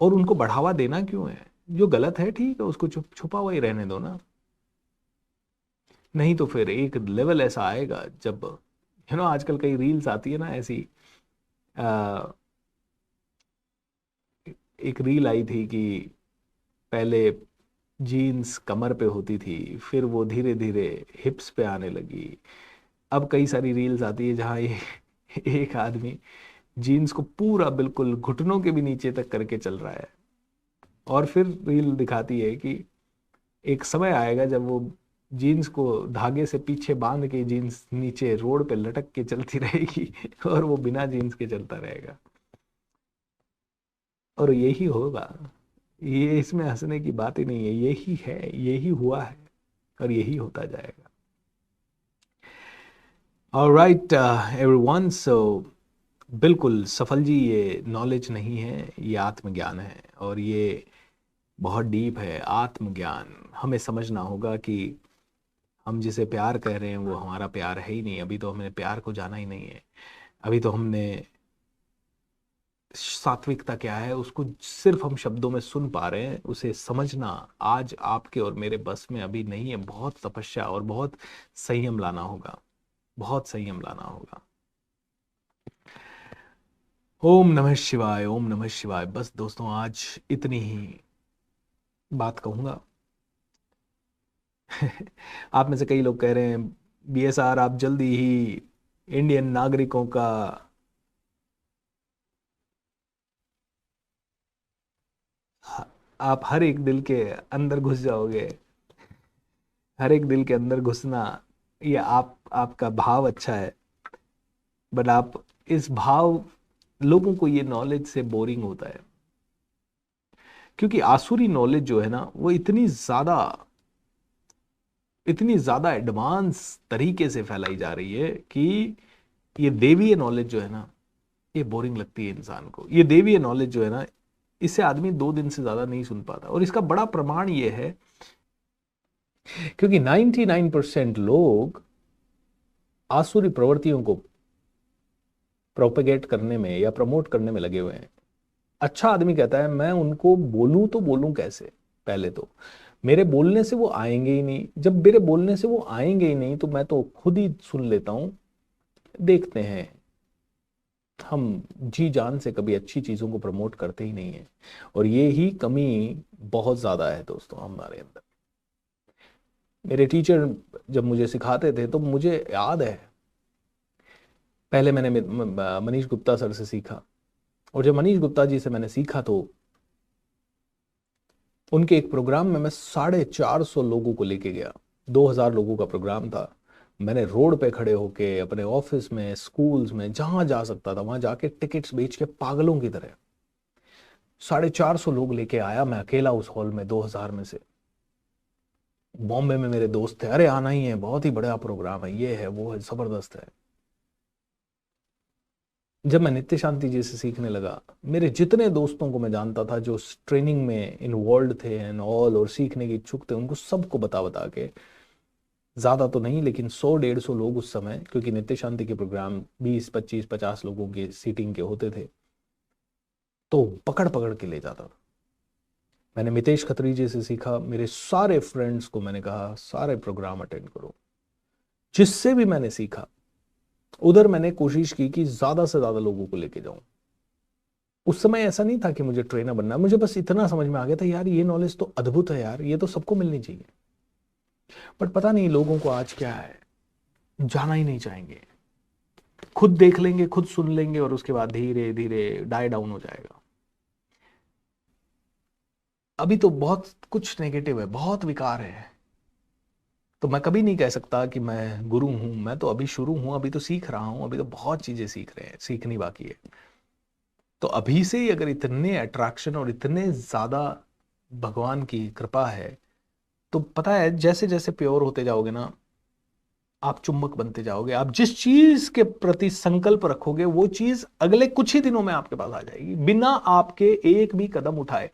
और उनको बढ़ावा देना क्यों है? जो गलत है ठीक है, उसको छुपा हुआ ही रहने दो ना। नहीं तो फिर एक लेवल ऐसा आएगा जब आजकल कई रील्स आती है ना ऐसी। आ, एक रील आई थी कि पहले जीन्स कमर पे होती थी, फिर वो धीरे धीरे हिप्स पे आने लगी। अब कई सारी रील्स आती है जहाँ ये एक आदमी जीन्स को पूरा बिल्कुल घुटनों के भी नीचे तक करके चल रहा है, और फिर रील दिखाती है कि एक समय आएगा जब वो जीन्स को धागे से पीछे बांध के जीन्स नीचे रोड पे लटक के चलती रहेगी और वो बिना जीन्स के चलता रहेगा। और यही होगा, ये इसमें हंसने की बात ही नहीं है, यही है, यही हुआ है और यही होता जाएगा। ऑलराइट एवरीवन, सो बिल्कुल सफल जी, ये नॉलेज नहीं है, ये आत्मज्ञान है, और ये बहुत डीप है। आत्मज्ञान हमें समझना होगा कि हम जिसे प्यार कह रहे हैं वो हमारा प्यार है ही नहीं। अभी तो हमने प्यार को जाना ही नहीं है। अभी तो हमने सात्विकता क्या है उसको सिर्फ हम शब्दों में सुन पा रहे हैं, उसे समझना आज आपके और मेरे बस में अभी नहीं है। बहुत तपस्या और बहुत संयम लाना होगा, बहुत संयम लाना होगा। ओम नमः शिवाय, ओम नमः शिवाय। बस दोस्तों, आज इतनी ही बात कहूंगा। आप में से कई लोग कह रहे हैं बीएसआर आप जल्दी ही इंडियन नागरिकों का आप हर एक दिल के अंदर घुस जाओगे। हर एक दिल के अंदर घुसना, ये आपका भाव अच्छा है, बट आप इस भाव, लोगों को ये नॉलेज से बोरिंग होता है, क्योंकि आसुरी नॉलेज जो है ना वो इतनी ज्यादा एडवांस तरीके से फैलाई जा रही है कि ये देवीय नॉलेज जो है ना ये बोरिंग लगती है इंसान को। ये देवीय नॉलेज जो है ना, इससे आदमी 2 दिन से ज्यादा नहीं सुन पाता। और इसका बड़ा प्रमाण ये है क्योंकि 99% लोग आसुरी प्रवृत्तियों को प्रोपेगेट करने में या प्रमोट करने में लगे हुए हैं। अच्छा आदमी कहता है मैं उनको बोलूं तो बोलूं कैसे, पहले तो मेरे बोलने से वो आएंगे ही नहीं। जब मेरे बोलने से वो आएंगे ही नहीं तो मैं तो खुद ही सुन लेता हूं। देखते हैं, हम जी जान से कभी अच्छी चीजों को प्रमोट करते ही नहीं है, और ये ही कमी बहुत ज्यादा है दोस्तों हमारे अंदर। मेरे टीचर जब मुझे सिखाते थे तो मुझे याद है, पहले मैंने मनीष गुप्ता सर से सीखा, और जब मनीष गुप्ता जी से मैंने सीखा तो उनके एक प्रोग्राम में मैं 450 लोगों को लेके गया। 2000 लोगों का प्रोग्राम था। मैंने रोड पे खड़े होके अपने ऑफिस में, स्कूल्स में, जहां जा सकता था वहां जाके टिकट्स बेच के पागलों की तरह 450 लोग लेके आया मैं अकेला उस हॉल में, 2000 में से। बॉम्बे में मेरे दोस्त थे, अरे आना ही है, बहुत ही बड़ा प्रोग्राम है, ये है वो है, जबरदस्त है। जब मैं नित्य शांति जी से सीखने लगा, मेरे जितने दोस्तों को मैं जानता था जो ट्रेनिंग में इन्वॉल्व थे एंड ऑल और सीखने के इच्छुक थे, उनको सबको बता बता के, ज्यादा तो नहीं लेकिन 100-150 लोग उस समय, क्योंकि नित्य शांति के प्रोग्राम 20-25-50 लोगों के सीटिंग के होते थे, तो पकड़ पकड़ के ले जाता था। मैंने मितेश खत्री जी से सीखा, मेरे सारे फ्रेंड्स को मैंने कहा सारे प्रोग्राम अटेंड करो। जिससे भी मैंने सीखा उधर मैंने कोशिश की कि ज्यादा से ज्यादा लोगों को लेके जाऊं। उस समय ऐसा नहीं था कि मुझे ट्रेनर बनना है, मुझे बस इतना समझ में आ गया था यार ये नॉलेज तो अद्भुत है यार, ये तो सबको मिलनी चाहिए। बट पता नहीं लोगों को आज क्या है, जाना ही नहीं चाहेंगे। खुद देख लेंगे, खुद सुन लेंगे और उसके बाद धीरे धीरे डाई डाउन हो जाएगा। अभी तो बहुत कुछ नेगेटिव है, बहुत विकार है। तो मैं कभी नहीं कह सकता कि मैं गुरु हूं, मैं तो अभी शुरू हूं, अभी तो सीख रहा हूं, अभी तो बहुत चीजें सीख रहे हैं, सीखनी बाकी है। तो अभी से ही अगर इतने अट्रैक्शन और इतने ज्यादा भगवान की कृपा है, तो पता है जैसे जैसे प्योर होते जाओगे ना, आप चुंबक बनते जाओगे। आप जिस चीज के प्रति संकल्प रखोगे वो चीज अगले कुछ ही दिनों में आपके पास आ जाएगी, बिना आपके एक भी कदम उठाए।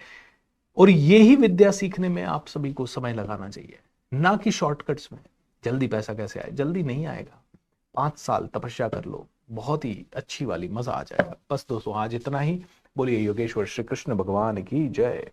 और यही विद्या सीखने में आप सभी को समय लगाना चाहिए, ना कि शॉर्टकट्स में। जल्दी पैसा कैसे आए, जल्दी नहीं आएगा। 5 साल तपस्या कर लो, बहुत ही अच्छी वाली, मजा आ जाएगा। बस दोस्तों आज इतना ही। बोलिए योगेश्वर श्री कृष्ण भगवान की जय।